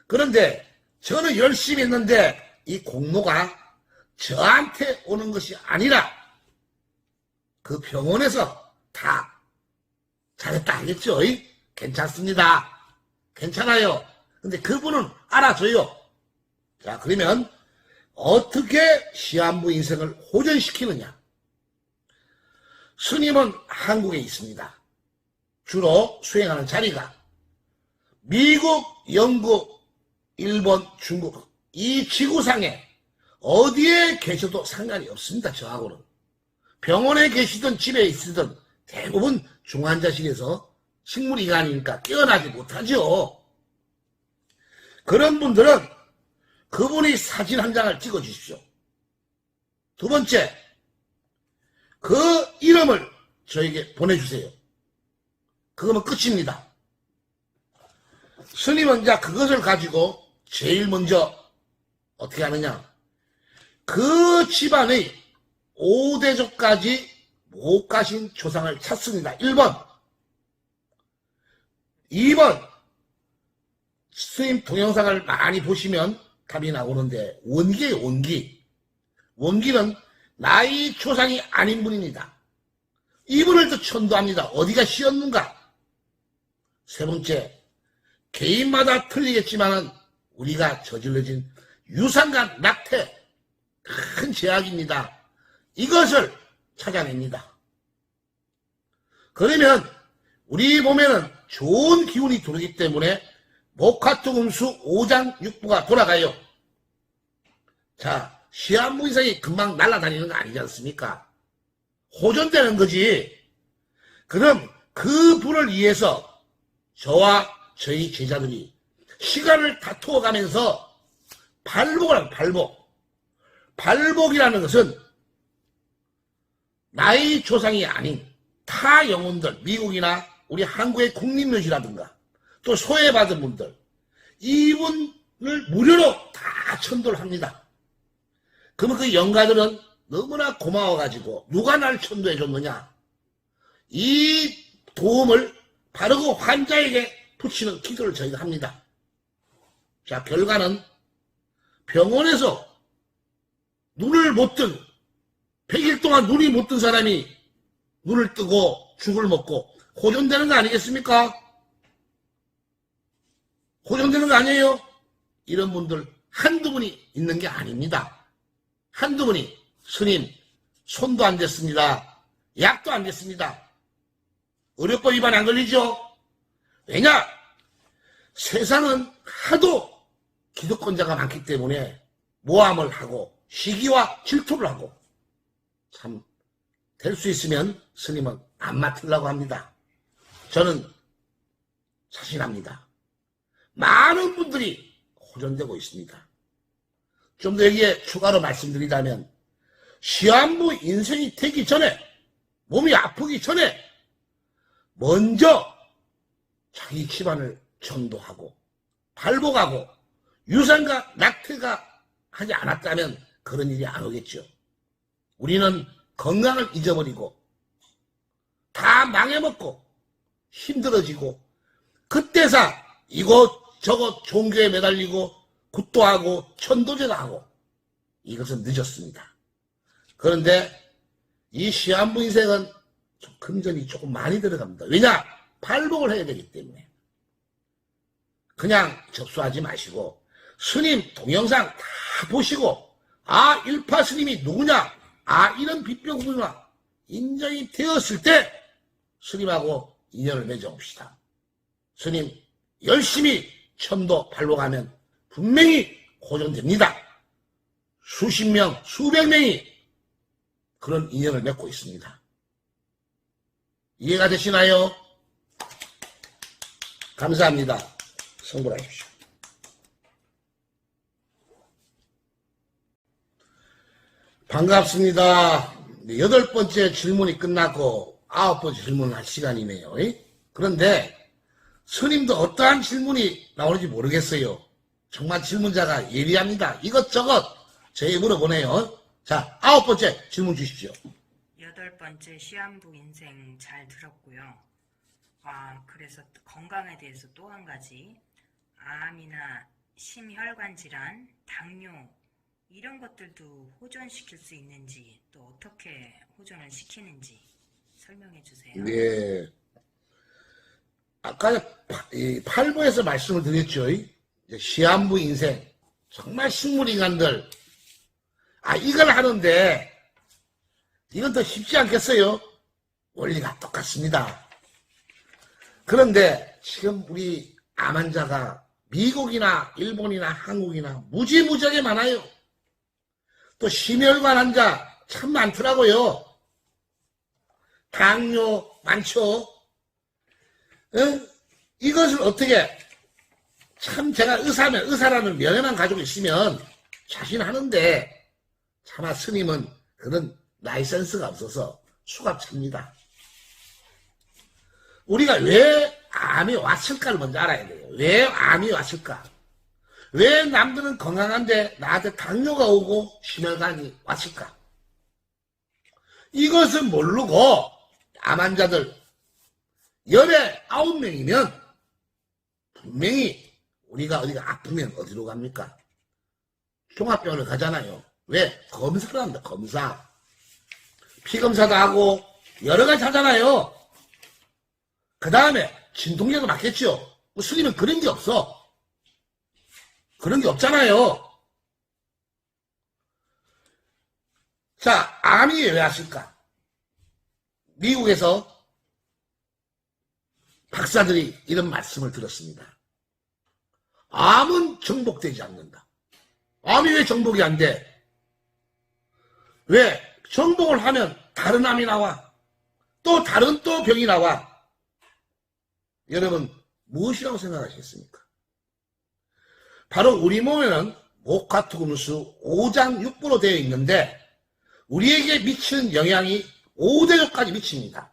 그런데 저는 열심히 했는데 이 공로가 저한테 오는 것이 아니라 그 병원에서 다 잘했다 하겠죠. 괜찮습니다. 괜찮아요. 근데 그분은 알아줘요. 자, 그러면 어떻게 시한부 인생을 호전시키느냐? 스님은 한국에 있습니다. 주로 수행하는 자리가 미국, 영국, 일본, 중국 이 지구상에 어디에 계셔도 상관이 없습니다. 저하고는. 병원에 계시든 집에 있으든 대부분 중환자실에서 식물인간이니까 깨어나지 못하죠. 그런 분들은 그분이 사진 한 장을 찍어 주십시오. 두 번째, 그 이름을 저에게 보내주세요. 그거면 끝입니다. 스님은 이제 그것을 가지고 제일 먼저 어떻게 하느냐? 그 집안의 5대족까지 못 가신 조상을 찾습니다. 1번. 2번. 스님 동영상을 많이 보시면 답이 나오는데 원기예요. 원기. 원기는 나의 조상이 아닌 분입니다. 이분을 또 천도합니다. 어디가 쉬었는가? 세 번째, 개인마다 틀리겠지만은 우리가 저질러진 유산간 낙태, 큰 죄악입니다. 이것을 찾아냅니다. 그러면 우리 몸에는 좋은 기운이 들어오기 때문에 목화토금수 5장 6부가 돌아가요. 자, 시한부 인생이 금방 날아다니는 거 아니지 않습니까? 호전되는 거지. 그럼 그 분을 위해서 저와 저희 제자들이 시간을 다투어 가면서 발복을 하는 발복. 발복이라는 것은 나의 조상이 아닌 타 영혼들, 미국이나 우리 한국의 국립묘지라든가 또 소외받은 분들, 이분을 무료로 다 천도를 합니다. 그러면 그 영가들은 너무나 고마워가지고 누가 날 천도해 줬느냐, 이 도움을 바로 그 환자에게 붙이는 기도를 저희가 합니다. 자, 결과는 병원에서 눈을 못 뜬, 100일 동안 눈이 못 뜬 사람이 눈을 뜨고 죽을 먹고 호전되는 거 아니겠습니까? 호전되는 거 아니에요? 이런 분들 한두 분이 있는 게 아닙니다. 한두 분이 스님 손도 안 됐습니다. 약도 안 됐습니다. 의료법 위반 안 걸리죠? 왜냐? 세상은 하도 기득권자가 많기 때문에 모함을 하고 시기와 질투를 하고 참 될 수 있으면 스님은 안 맡으려고 합니다. 저는 자신합니다. 많은 분들이 호전되고 있습니다. 좀 더 여기에 추가로 말씀드리자면 시한부 인생이 되기 전에, 몸이 아프기 전에 먼저 자기 집안을 전도하고 발복하고 유산과 낙태가 하지 않았다면 그런 일이 안 오겠죠. 우리는 건강을 잊어버리고 다 망해먹고 힘들어지고 그때서 이곳저곳 종교에 매달리고 굿도하고 천도제도 하고 이것은 늦었습니다. 그런데 이 시한부 인생은 좀 금전이 조금 많이 들어갑니다. 왜냐? 발복을 해야 되기 때문에. 그냥 접수하지 마시고 스님 동영상 다 보시고 아, 일파 스님이 누구냐? 아, 이런 빗병구나 인정이 되었을 때 스님하고 인연을 맺어봅시다. 스님 열심히 천도 발복하면 분명히 호전됩니다. 수십 명, 수백 명이 그런 인연을 맺고 있습니다. 이해가 되시나요? 감사합니다. 성불하십시오. 반갑습니다. 8번째 질문이 끝났고 9번째 질문을 할 시간이네요. 그런데 스님도 어떠한 질문이 나오는지 모르겠어요. 정말 질문자가 예리합니다. 이것저것 저에게 물어보네요. 자, 9번째 질문 주십시오. 8번째 시한부 인생 잘 들었고요. 그래서 건강에 대해서 또 한 가지, 암이나 심혈관 질환, 당뇨 이런 것들도 호전시킬 수 있는지, 또 어떻게 호전을 시키는지 설명해 주세요. 네. 아까 8부에서 말씀을 드렸죠. 시한부 인생, 정말 식물인간들, 이걸 하는데 이건 더 쉽지 않겠어요? 원리가 똑같습니다. 그런데 지금 우리 암 환자가 미국이나 일본이나 한국이나 무지무지하게 많아요. 또 심혈관 환자 참 많더라고요. 당뇨 많죠. 이것을 어떻게, 참 제가 의사라는 명예만 가지고 있으면 자신하는데 차마 스님은 그런 라이센스가 없어서 수갑찹니다. 우리가 왜 암이 왔을까를 먼저 알아야 돼요. 왜 암이 왔을까? 왜 남들은 건강한데 나한테 당뇨가 오고 심혈관이 왔을까? 이것을 모르고 암 환자들 열에 9명이면 분명히 우리가 어디가 아프면 어디로 갑니까? 종합병원을 가잖아요. 왜? 검사를 합니다. 검사. 피검사도 하고 여러 가지 하잖아요. 그 다음에 진통제도 맞겠죠. 스님은 그런 게 없어. 그런 게 없잖아요. 자, 암이 왜 왔을까? 미국에서 박사들이 이런 말씀을 들었습니다. 암은 정복되지 않는다. 암이 왜 정복이 안 돼? 왜? 정복을 하면 다른 암이 나와. 또 다른 또 병이 나와. 여러분, 무엇이라고 생각하시겠습니까? 바로 우리 몸에는 목화토금수 5장 6부로 되어 있는데 우리에게 미치는 영향이 5대조까지 미칩니다.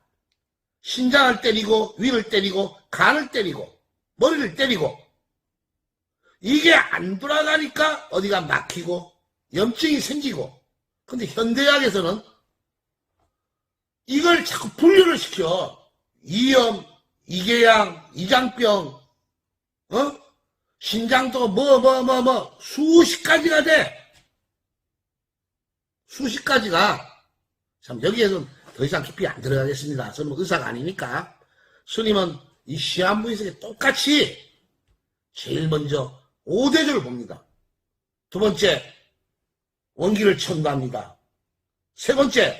신장을 때리고 위를 때리고 간을 때리고 머리를 때리고 이게 안 돌아가니까 어디가 막히고 염증이 생기고 근데 현대의학에서는 이걸 자꾸 분류를 시켜. 이염, 이궤양, 이장병, 신장도 수십 가지가 돼. 수십 가지가. 참, 여기에는 더 이상 깊이 안 들어가겠습니다. 저는 의사가 아니니까. 스님은 이 시한부인석에 똑같이 제일 먼저 5대조를 봅니다. 두 번째, 원기를 천도합니다. 세 번째,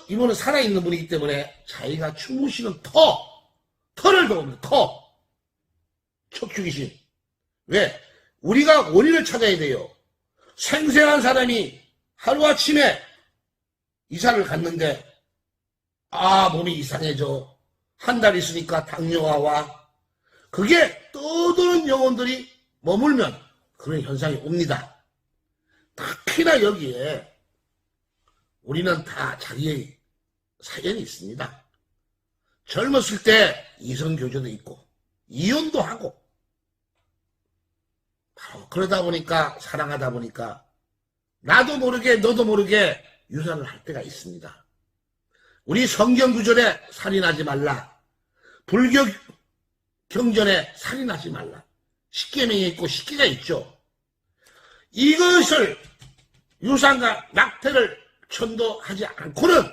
이분은 살아있는 분이기 때문에 자기가 주무시는 터를 도봅니다. 척추귀신. 왜? 우리가 원인을 찾아야 돼요. 생생한 사람이 하루아침에 이사를 갔는데 몸이 이상해져. 한 달 있으니까 당뇨가 와. 그게 떠도는 영혼들이 머물면 그런 현상이 옵니다. 특히나 여기에 우리는 다 자기의 사연이 있습니다. 젊었을 때 이성교제도 있고 이혼도 하고 바로 그러다 보니까 사랑하다 보니까 나도 모르게 너도 모르게 유산을 할 때가 있습니다. 우리 성경 구절에 살인하지 말라. 불교 경전에 살인하지 말라. 십계명이 있고 십계가 있죠. 이것을 유산과 낙태를 천도하지 않고는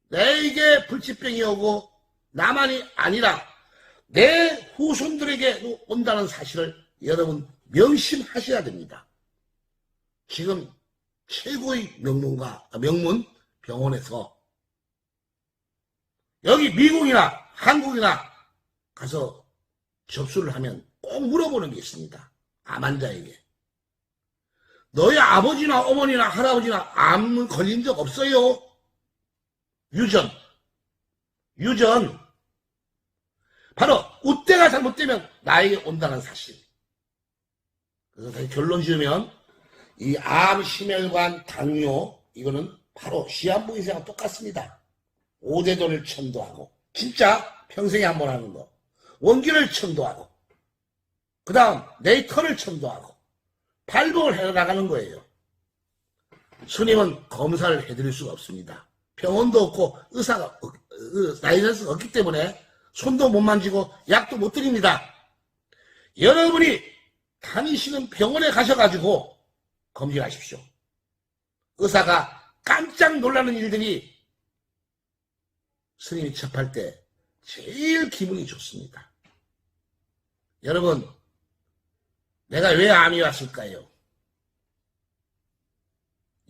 내게 불치병이 오고 나만이 아니라 내 후손들에게 온다는 사실을 여러분 명심하셔야 됩니다. 지금 최고의 명문 병원에서 여기 미국이나 한국이나 가서 접수를 하면 꼭 물어보는 게 있습니다. 암 환자에게. 너희 아버지나 어머니나 할아버지나 암 걸린 적 없어요? 유전. 바로 우때가 잘못되면 나에게 온다는 사실. 그래서 다시 결론 지으면 이 암, 심혈관, 당뇨 이거는 바로 시한부인세와 똑같습니다. 5대도를 천도하고 진짜 평생에 한 번 하는 거. 원기를 천도하고 그 다음 내 털을 천도하고 발복을 해나가는 거예요. 스님은 검사를 해드릴 수가 없습니다. 병원도 없고 의사가 라이센스가 없기 때문에 손도 못 만지고 약도 못 드립니다. 여러분이 다니시는 병원에 가셔가지고 검진하십시오. 의사가 깜짝 놀라는 일들이 스님이 접할 때 제일 기분이 좋습니다. 여러분, 내가 왜 암이 왔을까요?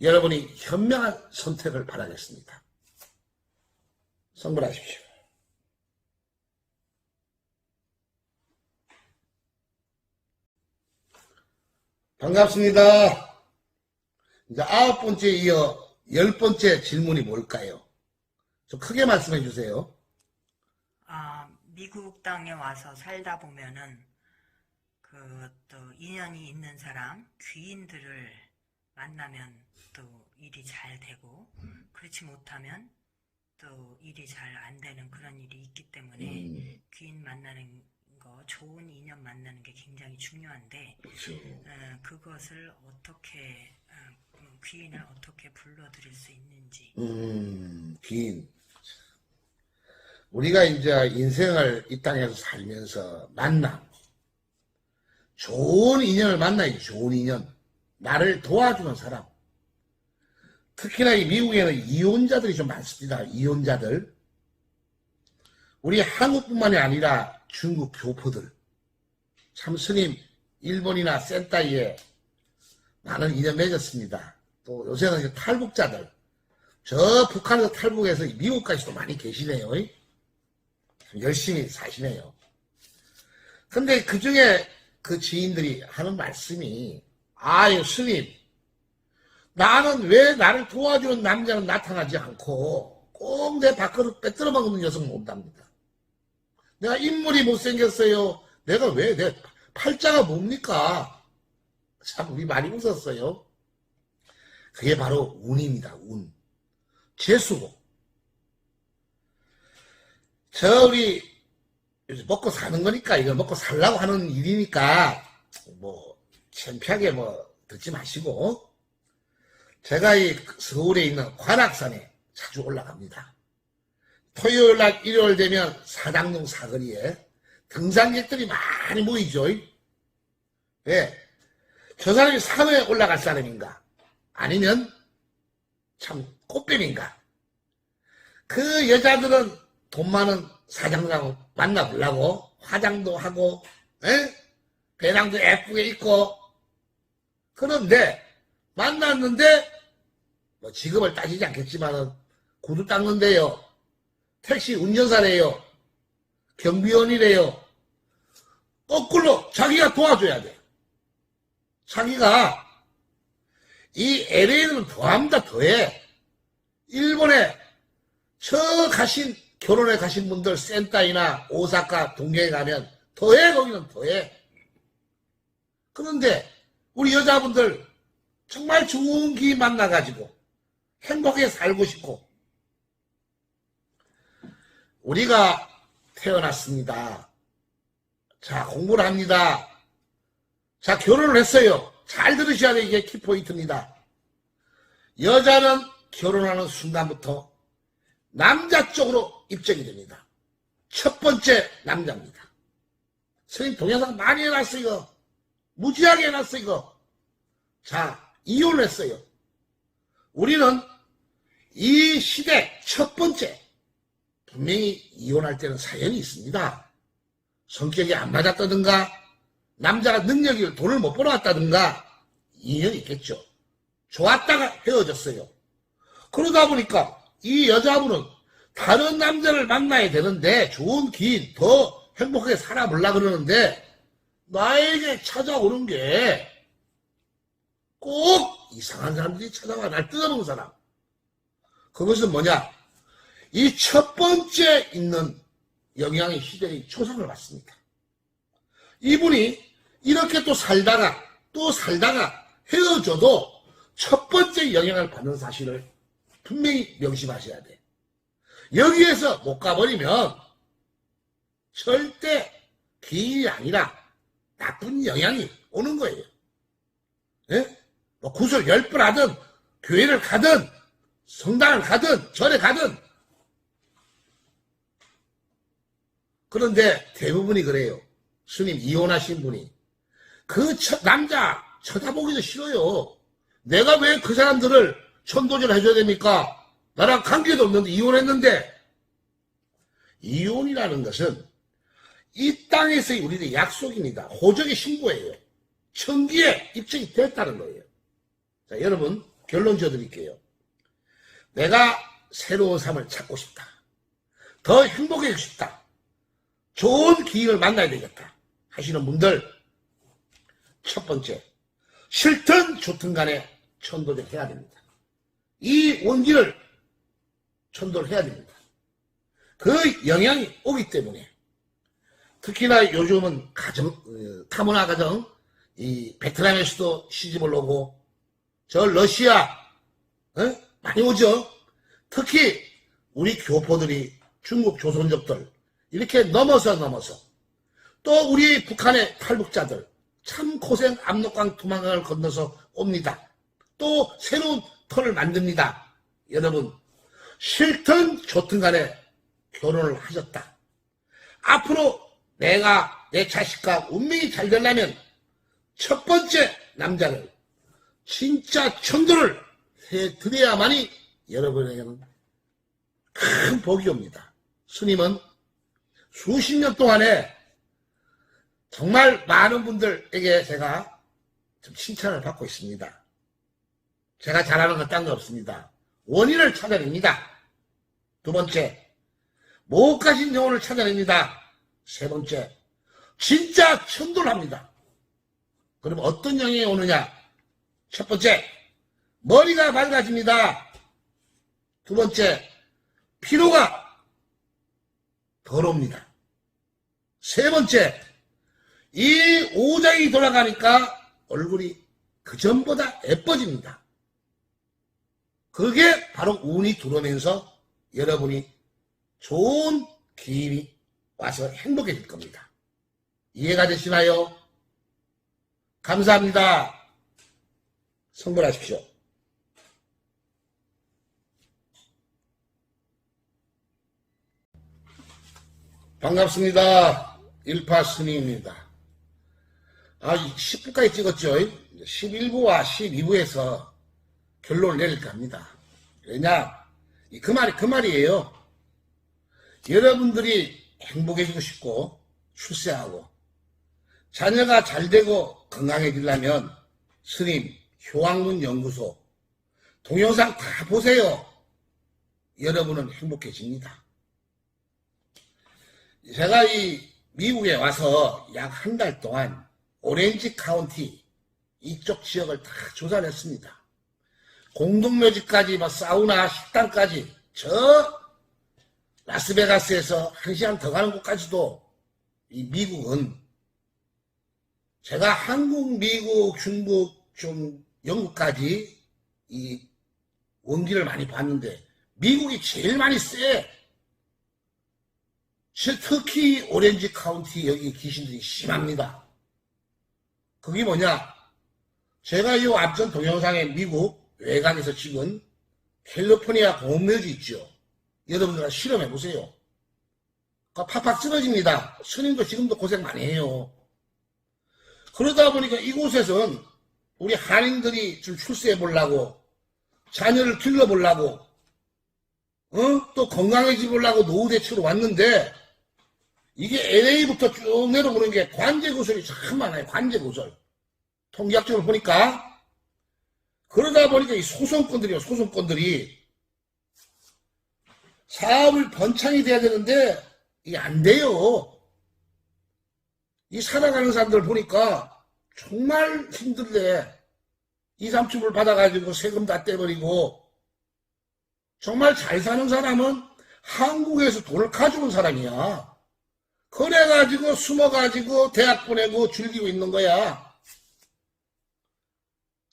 여러분이 현명한 선택을 바라겠습니다. 성불하십시오. 반갑습니다. 이제 9번째 이어 10번째 질문이 뭘까요? 좀 크게 말씀해 주세요. 미국 땅에 와서 살다 보면은 또 인연이 있는 사람, 귀인들을 만나면 또 일이 잘 되고 그렇지 못하면 또 일이 잘 안 되는 그런 일이 있기 때문에 귀인 만나는 거, 좋은 인연 만나는 게 굉장히 중요한데 그렇죠. 그것을 어떻게 귀인을 어떻게 불러들일 수 있는지. 귀인. 우리가 이제 인생을 이 땅에서 살면서 좋은 인연을 만나야지. 좋은 인연. 나를 도와주는 사람. 특히나 이 미국에는 이혼자들이 좀 많습니다. 이혼자들. 우리 한국뿐만이 아니라 중국 교포들. 참 스님 일본이나 센타이에 많은 인연 맺었습니다. 또 요새는 이제 탈북자들, 저 북한에서 탈북해서 미국까지도 많이 계시네요. 열심히 사시네요. 근데 그 중에 그 지인들이 하는 말씀이, 아유, 스님, 나는 왜 나를 도와주는 남자는 나타나지 않고 꼭 내 밥그릇 빼들어 먹는 녀석은 온답니다. 내가 인물이 못생겼어요. 내가 왜, 내 팔자가 뭡니까? 참, 우리 많이 웃었어요. 그게 바로 운입니다, 운. 재수고. 우리, 먹고 사는 거니까, 이거 먹고 살라고 하는 일이니까, 창피하게 듣지 마시고, 제가 이 서울에 있는 관악산에 자주 올라갑니다. 토요일 날, 일요일 되면 사당동 사거리에 등산객들이 많이 모이죠. 왜? 저 사람이 산에 올라갈 사람인가? 아니면 참 꽃뱀인가? 그 여자들은 돈 많은 사장님 만나보려고 화장도 하고, 배낭도 예쁘게 입고, 그런데 만났는데 직업을 따지지 않겠지만은 구두 닦는데요, 택시 운전사래요, 경비원이래요. 거꾸로 자기가 도와줘야 돼. 자기가 이 LA는 더합니다. 더해. 일본에 결혼해 가신 분들 센타이나 오사카, 동경에 가면 더해. 거기는 더해. 그런데 우리 여자분들 정말 좋은 기 만나가지고 행복하게 살고 싶고, 우리가 태어났습니다. 자, 공부를 합니다. 자, 결혼을 했어요. 잘 들으셔야 돼. 이게 키포인트입니다. 여자는 결혼하는 순간부터 남자 쪽으로 입장이 됩니다. 첫 번째 남자입니다. 선생님 동영상 많이 해놨어 이거. 무지하게 해놨어 이거. 자, 이혼을 했어요. 우리는 이 시대 첫 번째, 분명히 이혼할 때는 사연이 있습니다. 성격이 안 맞았다든가, 남자가 능력이 돈을 못 벌어왔다든가, 인연이 있겠죠. 좋았다가 헤어졌어요. 그러다 보니까 이 여자분은 다른 남자를 만나야 되는데, 좋은 길, 더 행복하게 살아보려고 그러는데, 나에게 찾아오는 게 꼭 이상한 사람들이 찾아와. 날 뜯어먹는 사람. 그것은 뭐냐? 이 첫 번째 있는 영향의 시대의 초상을 받습니다. 이분이 이렇게 또 살다가 헤어져도 첫 번째 영향을 받는 사실을 분명히 명심하셔야 돼. 여기에서 못 가버리면 절대 기인이 아니라 나쁜 영향이 오는 거예요. 예? 구슬 10번 하든 교회를 가든 성당을 가든 절에 가든. 그런데 대부분이 그래요. 스님, 이혼하신 분이 그 남자 쳐다보기도 싫어요. 내가 왜 그 사람들을 천도질 해줘야 됩니까? 나랑 관계도 없는데 이혼했는데. 이혼이라는 것은 이 땅에서의 우리의 약속입니다. 호적의 신고예요. 천기에 입증이 됐다는 거예요. 자, 여러분 결론 지어드릴게요. 내가 새로운 삶을 찾고 싶다. 더 행복해지고 싶다. 좋은 기인을 만나야 되겠다 하시는 분들, 첫 번째, 싫든 좋든 간에 천도를 해야 됩니다. 이 원기를 천도를 해야 됩니다. 그 영향이 오기 때문에. 특히나 요즘은 타문화 가정, 이 베트남에서도 시집을 오고, 저 러시아 많이 오죠. 특히 우리 교포들이, 중국 조선족들 이렇게 넘어서 또 우리 북한의 탈북자들 참 고생, 압록강 두만강을 건너서 옵니다. 또 새로운 터를 만듭니다. 여러분, 싫든 좋든 간에 결혼을 하셨다. 앞으로 내가 내 자식과 운명이 잘 되려면 첫 번째 남자를 진짜 천도를 해드려야만이 여러분에게는 큰 복이 옵니다. 스님은 수십 년 동안에 정말 많은 분들에게 제가 좀 칭찬을 받고 있습니다. 제가 잘하는 건 딴 거 없습니다. 원인을 찾아냅니다. 두 번째, 목가신 영혼을 찾아냅니다. 세 번째, 진짜 천도를 합니다. 그럼 어떤 영이 오느냐? 첫 번째, 머리가 맑아집니다. 두 번째, 피로가 덜 옵니다. 세 번째, 이 오장이 돌아가니까 얼굴이 그전보다 예뻐집니다. 그게 바로 운이 들어오면서 여러분이 좋은 기운이 와서 행복해질 겁니다. 이해가 되시나요? 감사합니다. 성불하십시오. 반갑습니다. 일파스님입니다. 10부까지 찍었죠. 11부와 12부에서 결론을 내릴까 합니다. 왜냐? 그 말이에요. 여러분들이 행복해지고 싶고 출세하고 자녀가 잘되고 건강해지려면 스님 효학문 연구소 동영상 다 보세요. 여러분은 행복해집니다. 제가 이 미국에 와서 약 한 달 동안 오렌지 카운티 이쪽 지역을 다 조사를 했습니다. 공동묘지까지 사우나 식당까지 저 라스베가스에서 1시간 더 가는 곳까지도 이 미국은 제가 한국, 미국, 중국, 좀 영국까지 이 원기를 많이 봤는데 미국이 제일 많이 세. 특히 오렌지 카운티 여기 귀신들이 심합니다. 그게 뭐냐? 제가 이 앞전 동영상에 미국 외곽에서 찍은 캘리포니아 공묘지 있죠. 여러분들 실험해보세요. 팍팍 쓰러집니다. 스님도 지금도 고생 많이 해요. 그러다 보니까 이곳에서는 우리 한인들이 좀 출세해보려고 자녀를 길러보려고 또 건강해지보려고 노후대책으로 왔는데 이게 LA부터 쭉 내려오는 게 관제구설이 참 많아요. 관제구설. 통계학적으로 보니까 그러다 보니까 이 소송권들이 사업을 번창이 돼야 되는데 이게 안 돼요. 이 살아가는 사람들 보니까 정말 힘들대. 2, 3층을 받아가지고 세금 다 떼버리고 정말 잘 사는 사람은 한국에서 돈을 가져온 사람이야. 그래가지고 숨어가지고 대학 보내고 즐기고 있는 거야.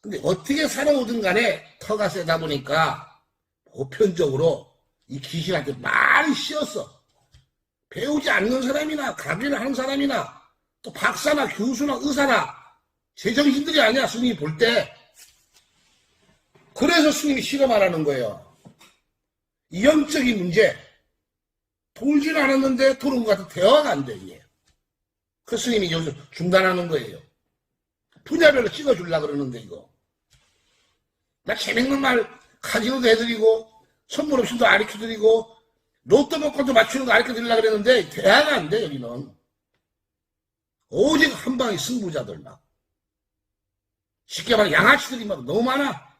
근데 어떻게 살아오든 간에 터가 세다 보니까 보편적으로 이 귀신한테 많이 씌었어. 배우지 않는 사람이나 가게를 하는 사람이나 또 박사나 교수나 의사나 제정신들이 아니야. 스님이 볼 때. 그래서 스님이 실험하라는 거예요. 이 영적인 문제 돌진 않았는데 도는 것 같아. 대화가 안 돼. 이게. 그 스님이 여기서 중단하는 거예요. 분야별로 찍어주려고 그러는데 이거. 나 재밌는 말 카지노도 해드리고 선물 없이도 가르쳐드리고 로또 복권도 맞추는 거 가르쳐드리려고 그랬는데 대화가 안 돼. 여기는. 오직 한 방에 승부자들 막. 쉽게 말해 양아치들이 막 너무 많아.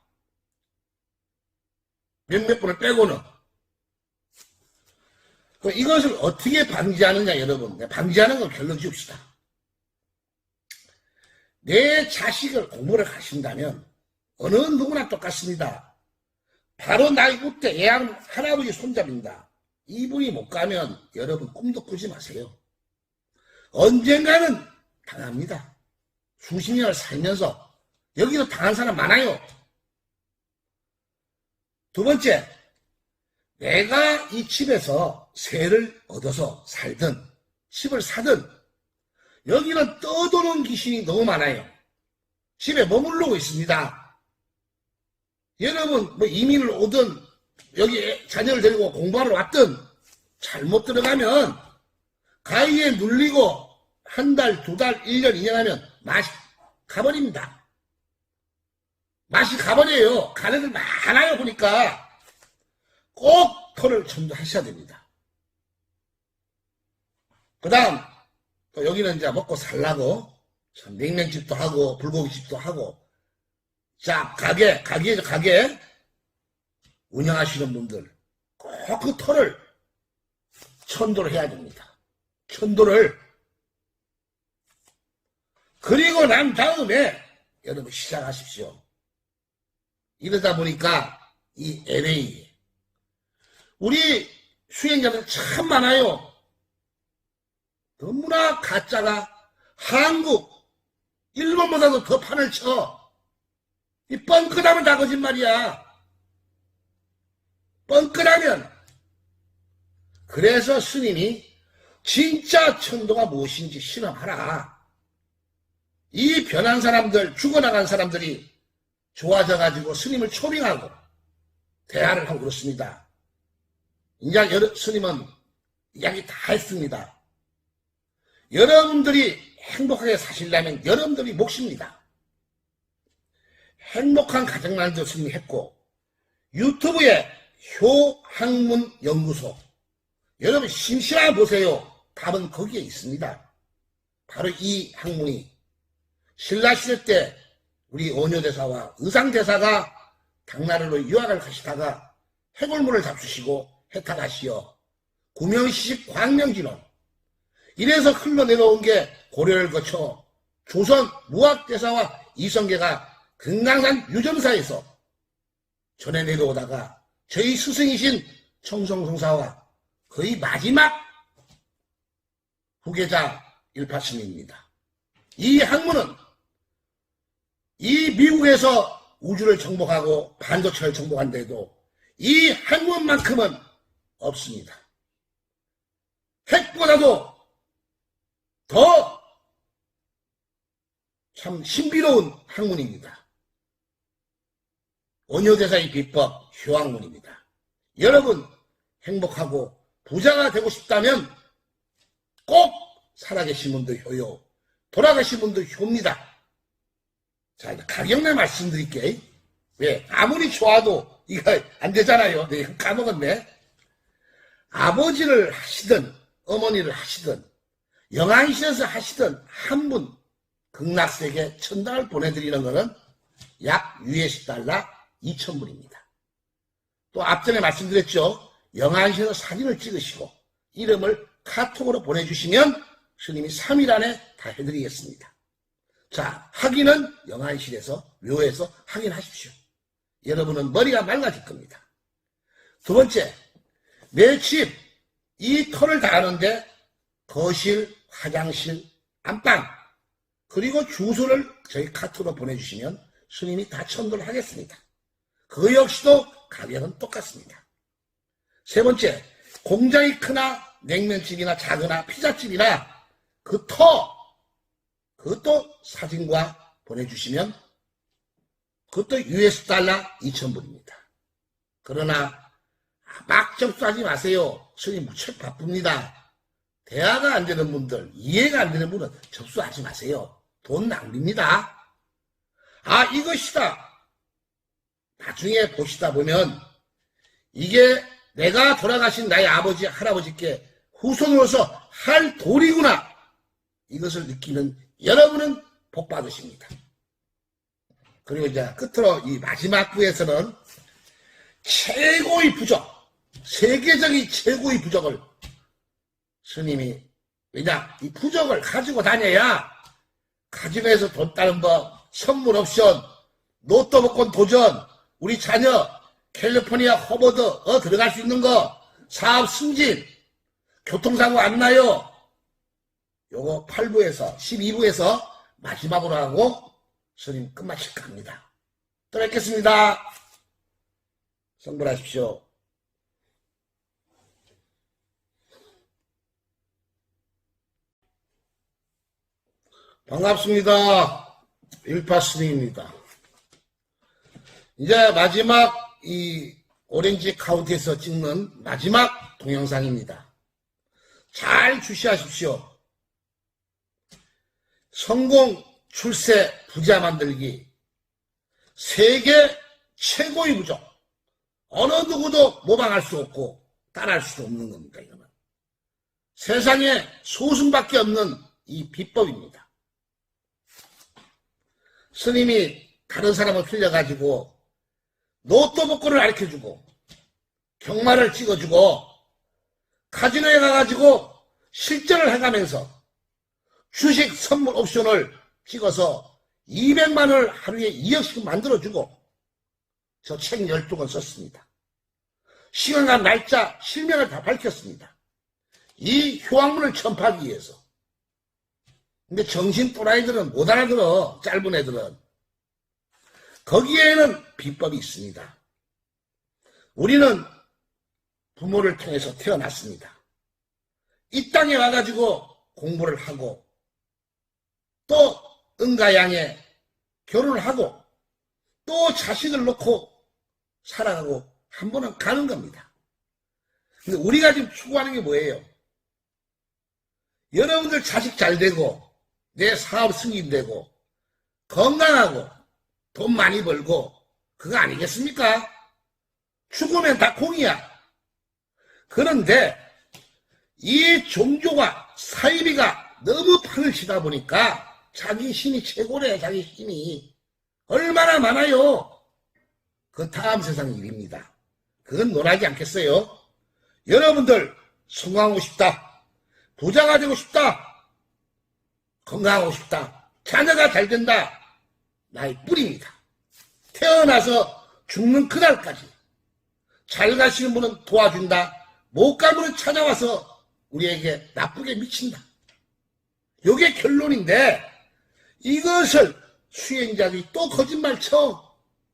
몇몇 분을 빼고는. 이것을 어떻게 방지하느냐 여러분. 방지하는 건 결론 지읍시다. 내 자식을 공부를 가신다면 어느 누구나 똑같습니다. 바로 나이 그때 애양 할아버지 손잡인다. 이분이 못 가면 여러분 꿈도 꾸지 마세요. 언젠가는 당합니다. 수십 년을 살면서 여기도 당한 사람 많아요. 두 번째, 내가 이 집에서 세를 얻어서 살든 집을 사든 여기는 떠도는 귀신이 너무 많아요. 집에 머무르고 있습니다. 여러분 이민을 오든 여기 자녀를 데리고 공부하러 왔든 잘못 들어가면 가위에 눌리고 한 달, 두 달, 1년, 2년 하면 맛이 가버립니다. 맛이 가버려요. 가는 애들 많아요. 보니까 꼭 토를 전도하셔야 됩니다. 그 다음 또 여기는 이제 먹고 살라고 참 냉면집도 하고 불고기집도 하고 자 가게 운영하시는 분들 꼭 그 터를 천도를 해야 됩니다. 천도를. 그리고 난 다음에 여러분 시작하십시오. 이러다 보니까 이 LA 우리 수행자들 참 많아요. 너무나 가짜가 한국 일본보다도 더 판을 쳐. 이 뻥끗하면 다 거짓말이야. 뻥끗하면. 그래서 스님이 진짜 천도가 무엇인지 실험하라. 이 변한 사람들, 죽어나간 사람들이 좋아져가지고 스님을 초빙하고 대화를 하고 그렇습니다. 이제 스님은 이야기 다 했습니다. 여러분들이 행복하게 사시려면 여러분들이 몫입니다. 행복한 가정만도 스님이 했고 유튜브에 효학문연구소 여러분 심심하게 보세요. 답은 거기에 있습니다. 바로 이 학문이 신라시대 때 우리 원효대사와 의상대사가 당나라로 유학을 가시다가 해골물을 잡수시고 해탈하시어 구명시식 광명진원 이래서 흘러내려온 게 고려를 거쳐 조선 무학대사와 이성계가 금강산 유점사에서 전해 내려오다가 저희 스승이신 청성성사와 거의 마지막 후계자 일파스님입니다. 이 학문은 이 미국에서 우주를 정복하고 반도체를 정복한 데도 이 학문만큼은 없습니다. 핵보다도 더 참 신비로운 학문입니다. 원효대사의 비법 효학문입니다. 여러분 행복하고 부자가 되고 싶다면 꼭 살아계신 분도 효요, 돌아가신 분도 효입니다. 자, 가격내 말씀드릴게요. 왜? 아무리 좋아도 이거 안 되잖아요. 네, 까먹었네. 아버지를 하시든 어머니를 하시든 영안실에서 하시든 한 분 극락세계 천당을 보내드리는 것은 약 $2,000 2,000불입니다. 또 앞전에 말씀드렸죠. 영안실에서 사진을 찍으시고 이름을 카톡으로 보내주시면 스님이 3일 안에 다 해드리겠습니다. 자, 확인은 영안실에서 묘에서 확인하십시오. 여러분은 머리가 맑아질 겁니다. 두 번째, 내 집 이 터를 다 하는데 거실, 화장실, 안방 그리고 주소를 저희 카톡으로 보내주시면 스님이 다 천도를 하겠습니다. 그 역시도 가격은 똑같습니다. 세 번째, 공장이 크나 냉면집이나 작으나 피자집이나 그 터 그것도 사진과 보내주시면 그것도 $2,000 2,000불입니다. 그러나 막 접수하지 마세요. 스님 무척 바쁩니다. 대화가 안 되는 분들, 이해가 안 되는 분은 접수하지 마세요. 돈 낭비입니다. 아, 이것이다. 나중에 보시다 보면 이게 내가 돌아가신 나의 아버지, 할아버지께 후손으로서 할 도리구나. 이것을 느끼는 여러분은 복 받으십니다. 그리고 이제 끝으로 이 마지막 부에서는 최고의 부적, 세계적인 최고의 부적을 스님이 왜냐 이 부적을 가지고 다녀야 카지노에서 돈 따는 법, 선물 옵션, 로또 복권 도전, 우리 자녀 캘리포니아 허버드 들어갈 수 있는 거, 사업 승진, 교통사고 안 나요. 요거 8부에서 12부에서 마지막으로 하고 스님 끝마칠까 합니다. 또 뵙겠습니다. 성불하십시오. 반갑습니다. 일파스님입니다. 이제 마지막 이 오렌지 카운티에서 찍는 마지막 동영상입니다. 잘 주시하십시오. 성공, 출세, 부자 만들기 세계 최고의 부적. 어느 누구도 모방할 수 없고 따라할 수도 없는 겁니다. 이거는. 세상에 소수밖에 없는 이 비법입니다. 스님이 다른 사람을 틀려가지고 로또 복권을 가르쳐주고 경마를 찍어주고 카지노에 가가지고 실전을 해가면서 주식 선물 옵션을 찍어서 200만원을 하루에 2억씩 만들어주고 저 책 12권 썼습니다. 시간과 날짜, 실명을 다 밝혔습니다. 이 효황문을 전파하기 위해서. 근데 정신 또라이들은 못 알아들어. 짧은 애들은. 거기에는 비법이 있습니다. 우리는 부모를 통해서 태어났습니다. 이 땅에 와가지고 공부를 하고 또 은과 양에 결혼을 하고 또 자식을 놓고 살아가고 한 번은 가는 겁니다. 근데 우리가 지금 추구하는 게 뭐예요? 여러분들 자식 잘 되고 내 사업 승인되고 건강하고 돈 많이 벌고 그거 아니겠습니까? 죽으면 다 공이야. 그런데 이 종교가 사이비가 너무 판을 치다 보니까 자기 신이 최고래. 자기 신이 얼마나 많아요. 그 다음 세상 일입니다. 그건 논하지 않겠어요? 여러분들 성공하고 싶다. 부자가 되고 싶다. 건강하고 싶다. 자녀가 잘 된다. 나의 뿌리입니다. 태어나서 죽는 그날까지 잘 가시는 분은 도와준다. 못 간 분은 찾아와서 우리에게 나쁘게 미친다. 이게 결론인데 이것을 수행자들이 또 거짓말 쳐.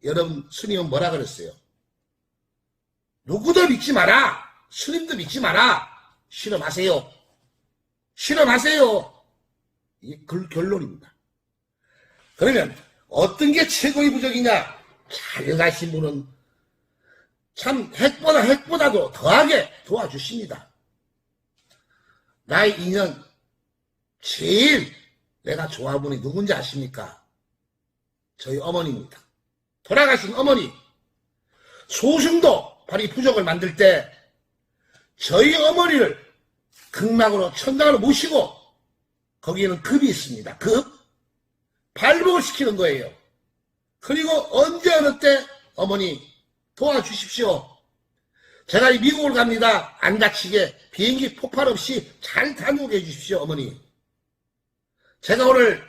여러분 스님은 뭐라 그랬어요? 누구도 믿지 마라. 스님도 믿지 마라. 실험하세요. 실험하세요. 이게 그 결론입니다. 그러면 어떤 게 최고의 부적이냐? 잘 가신 분은 참 핵보다도 더하게 도와주십니다. 나의 인연 제일 내가 좋아하는 분이 누군지 아십니까? 저희 어머니입니다. 돌아가신 어머니. 소승도 바로 이 부적을 만들 때 저희 어머니를 극락으로 천당으로 모시고 거기에는 급이 있습니다. 급. 발복을 시키는 거예요. 그리고 언제 어느 때 어머니 도와주십시오. 제가 이 미국을 갑니다. 안 다치게 비행기 폭발 없이 잘 다녀오게 해주십시오. 어머니. 제가 오늘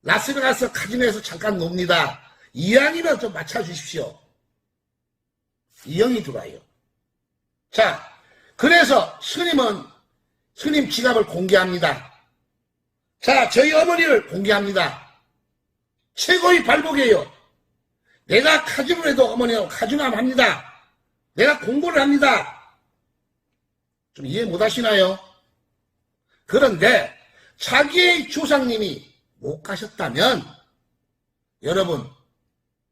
라스베가스 카지노에서 잠깐 놉니다. 이왕이면 좀 맞춰주십시오. 이형이 들어와요. 자, 그래서 스님 지갑을 공개합니다. 자, 저희 어머니를 공개합니다. 최고의 발복이에요. 내가 카지노를 해도 어머니하고 카지노하면 합니다. 내가 공부를 합니다. 좀 이해 못 하시나요? 그런데 자기의 조상님이 못 가셨다면 여러분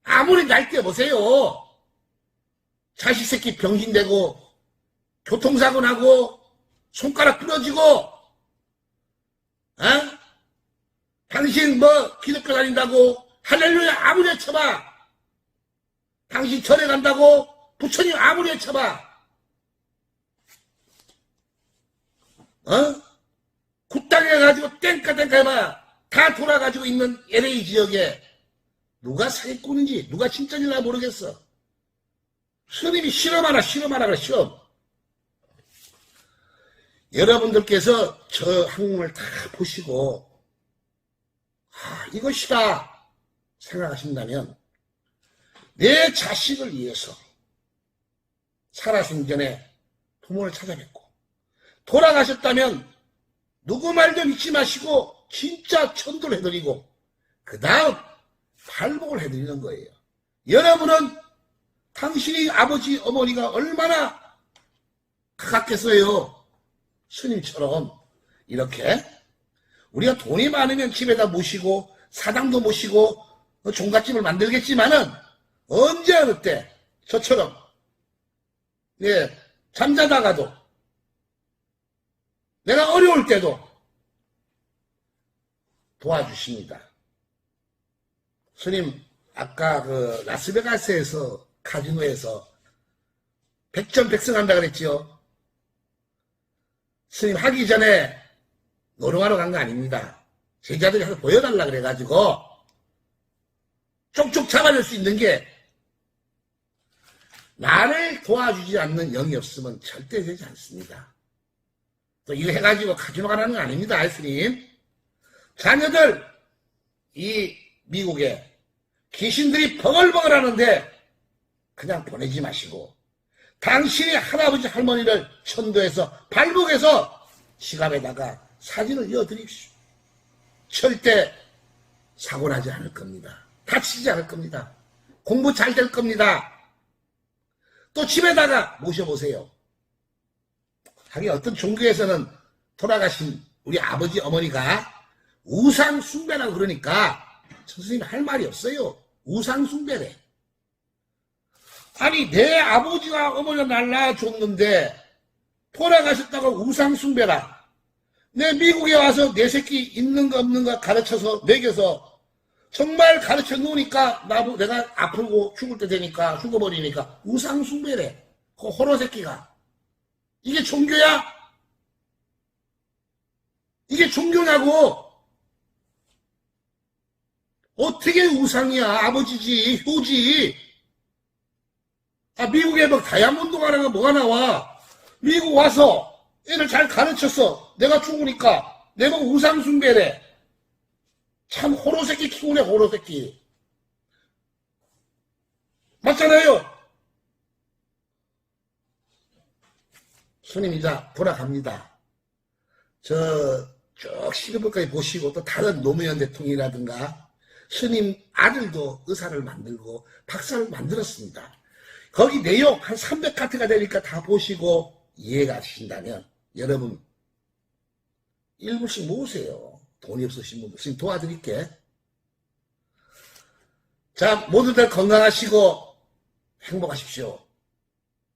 아무리 날뛰어 보세요. 자식 새끼 병신되고 교통사고 나고 손가락 부러지고 당신 뭐 기독교 다닌다고 할렐루야 아무리 외쳐봐. 당신 절에 간다고 부처님 아무리 외쳐봐. 굿땅에 가지고 땡까 해봐. 다 돌아가지고 있는 LA 지역에 누가 사기꾼인지 누가 진짜인지 모르겠어. 스님이 실험하라 그래. 실험. 여러분들께서 저 학문을 다 보시고 이것이다 생각하신다면 내 자식을 위해서 살아생전에 부모를 찾아뵙고 돌아가셨다면 누구 말도 믿지 마시고 진짜 천도를 해드리고 그 다음 발복을 해드리는 거예요. 여러분은 당신이 아버지 어머니가 얼마나 가깝겠어요. 스님처럼 이렇게 우리가 돈이 많으면 집에다 모시고 사당도 모시고 종갓집을 만들겠지만은 언제 어느 때 저처럼 잠자다가도 내가 어려울 때도 도와주십니다. 스님 아까 그 라스베가스에서 카지노에서 백전백승한다 그랬지요. 스님 하기 전에 노름하러 간 거 아닙니다. 제자들이 가서 보여달라 그래가지고 쪽쪽 잡아낼 수 있는 게 나를 도와주지 않는 영이 없으면 절대 되지 않습니다. 또 이거 해가지고 카지노 가라는 거 아닙니다. 알스님. 자녀들 이 미국에 귀신들이 버글버글 하는데 그냥 보내지 마시고 당신의 할아버지 할머니를 천도해서 발목에서 지갑에다가 사진을 이어드립시오. 절대 사고나지 않을 겁니다. 다치지 않을 겁니다. 공부 잘 될 겁니다. 또 집에다가 모셔보세요. 하긴 어떤 종교에서는 돌아가신 우리 아버지 어머니가 우상 숭배라고 그러니까 선생님이 할 말이 없어요. 우상 숭배래. 아니 내 아버지가 어머니가 날 낳아줬는데 돌아가셨다고 우상 숭배라. 내 미국에 와서 내 새끼 있는 거 없는 거 가르쳐서 먹여서 정말 가르쳐 놓으니까 내가 아프고 죽을 때 되니까 죽어버리니까 우상 숭배래. 그 호로 새끼가. 이게 종교야? 이게 종교냐고? 어떻게 우상이야? 아버지지, 효지. 미국에 막 다이아몬드 가는 거 뭐가 나와? 미국 와서 애를 잘 가르쳤어. 내가 죽으니까 내가 우상 숭배래. 참 호로새끼 키우네, 호로새끼. 맞잖아요. 스님 이제 돌아갑니다. 쭉 12월까지 보시고 또 다른 노무현 대통령이라든가 스님 아들도 의사를 만들고 박사를 만들었습니다. 거기 내용 한 300카트가 되니까 다 보시고 이해가 되신다면 여러분 1불씩 모으세요. 돈이 없으신 분들 스님 도와드릴게. 자, 모두들 건강하시고 행복하십시오.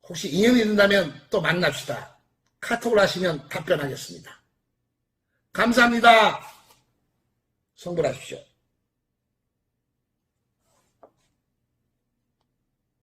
혹시 인연이 된다면 또 만납시다. 카톡을 하시면 답변하겠습니다. 감사합니다. 성불하십시오.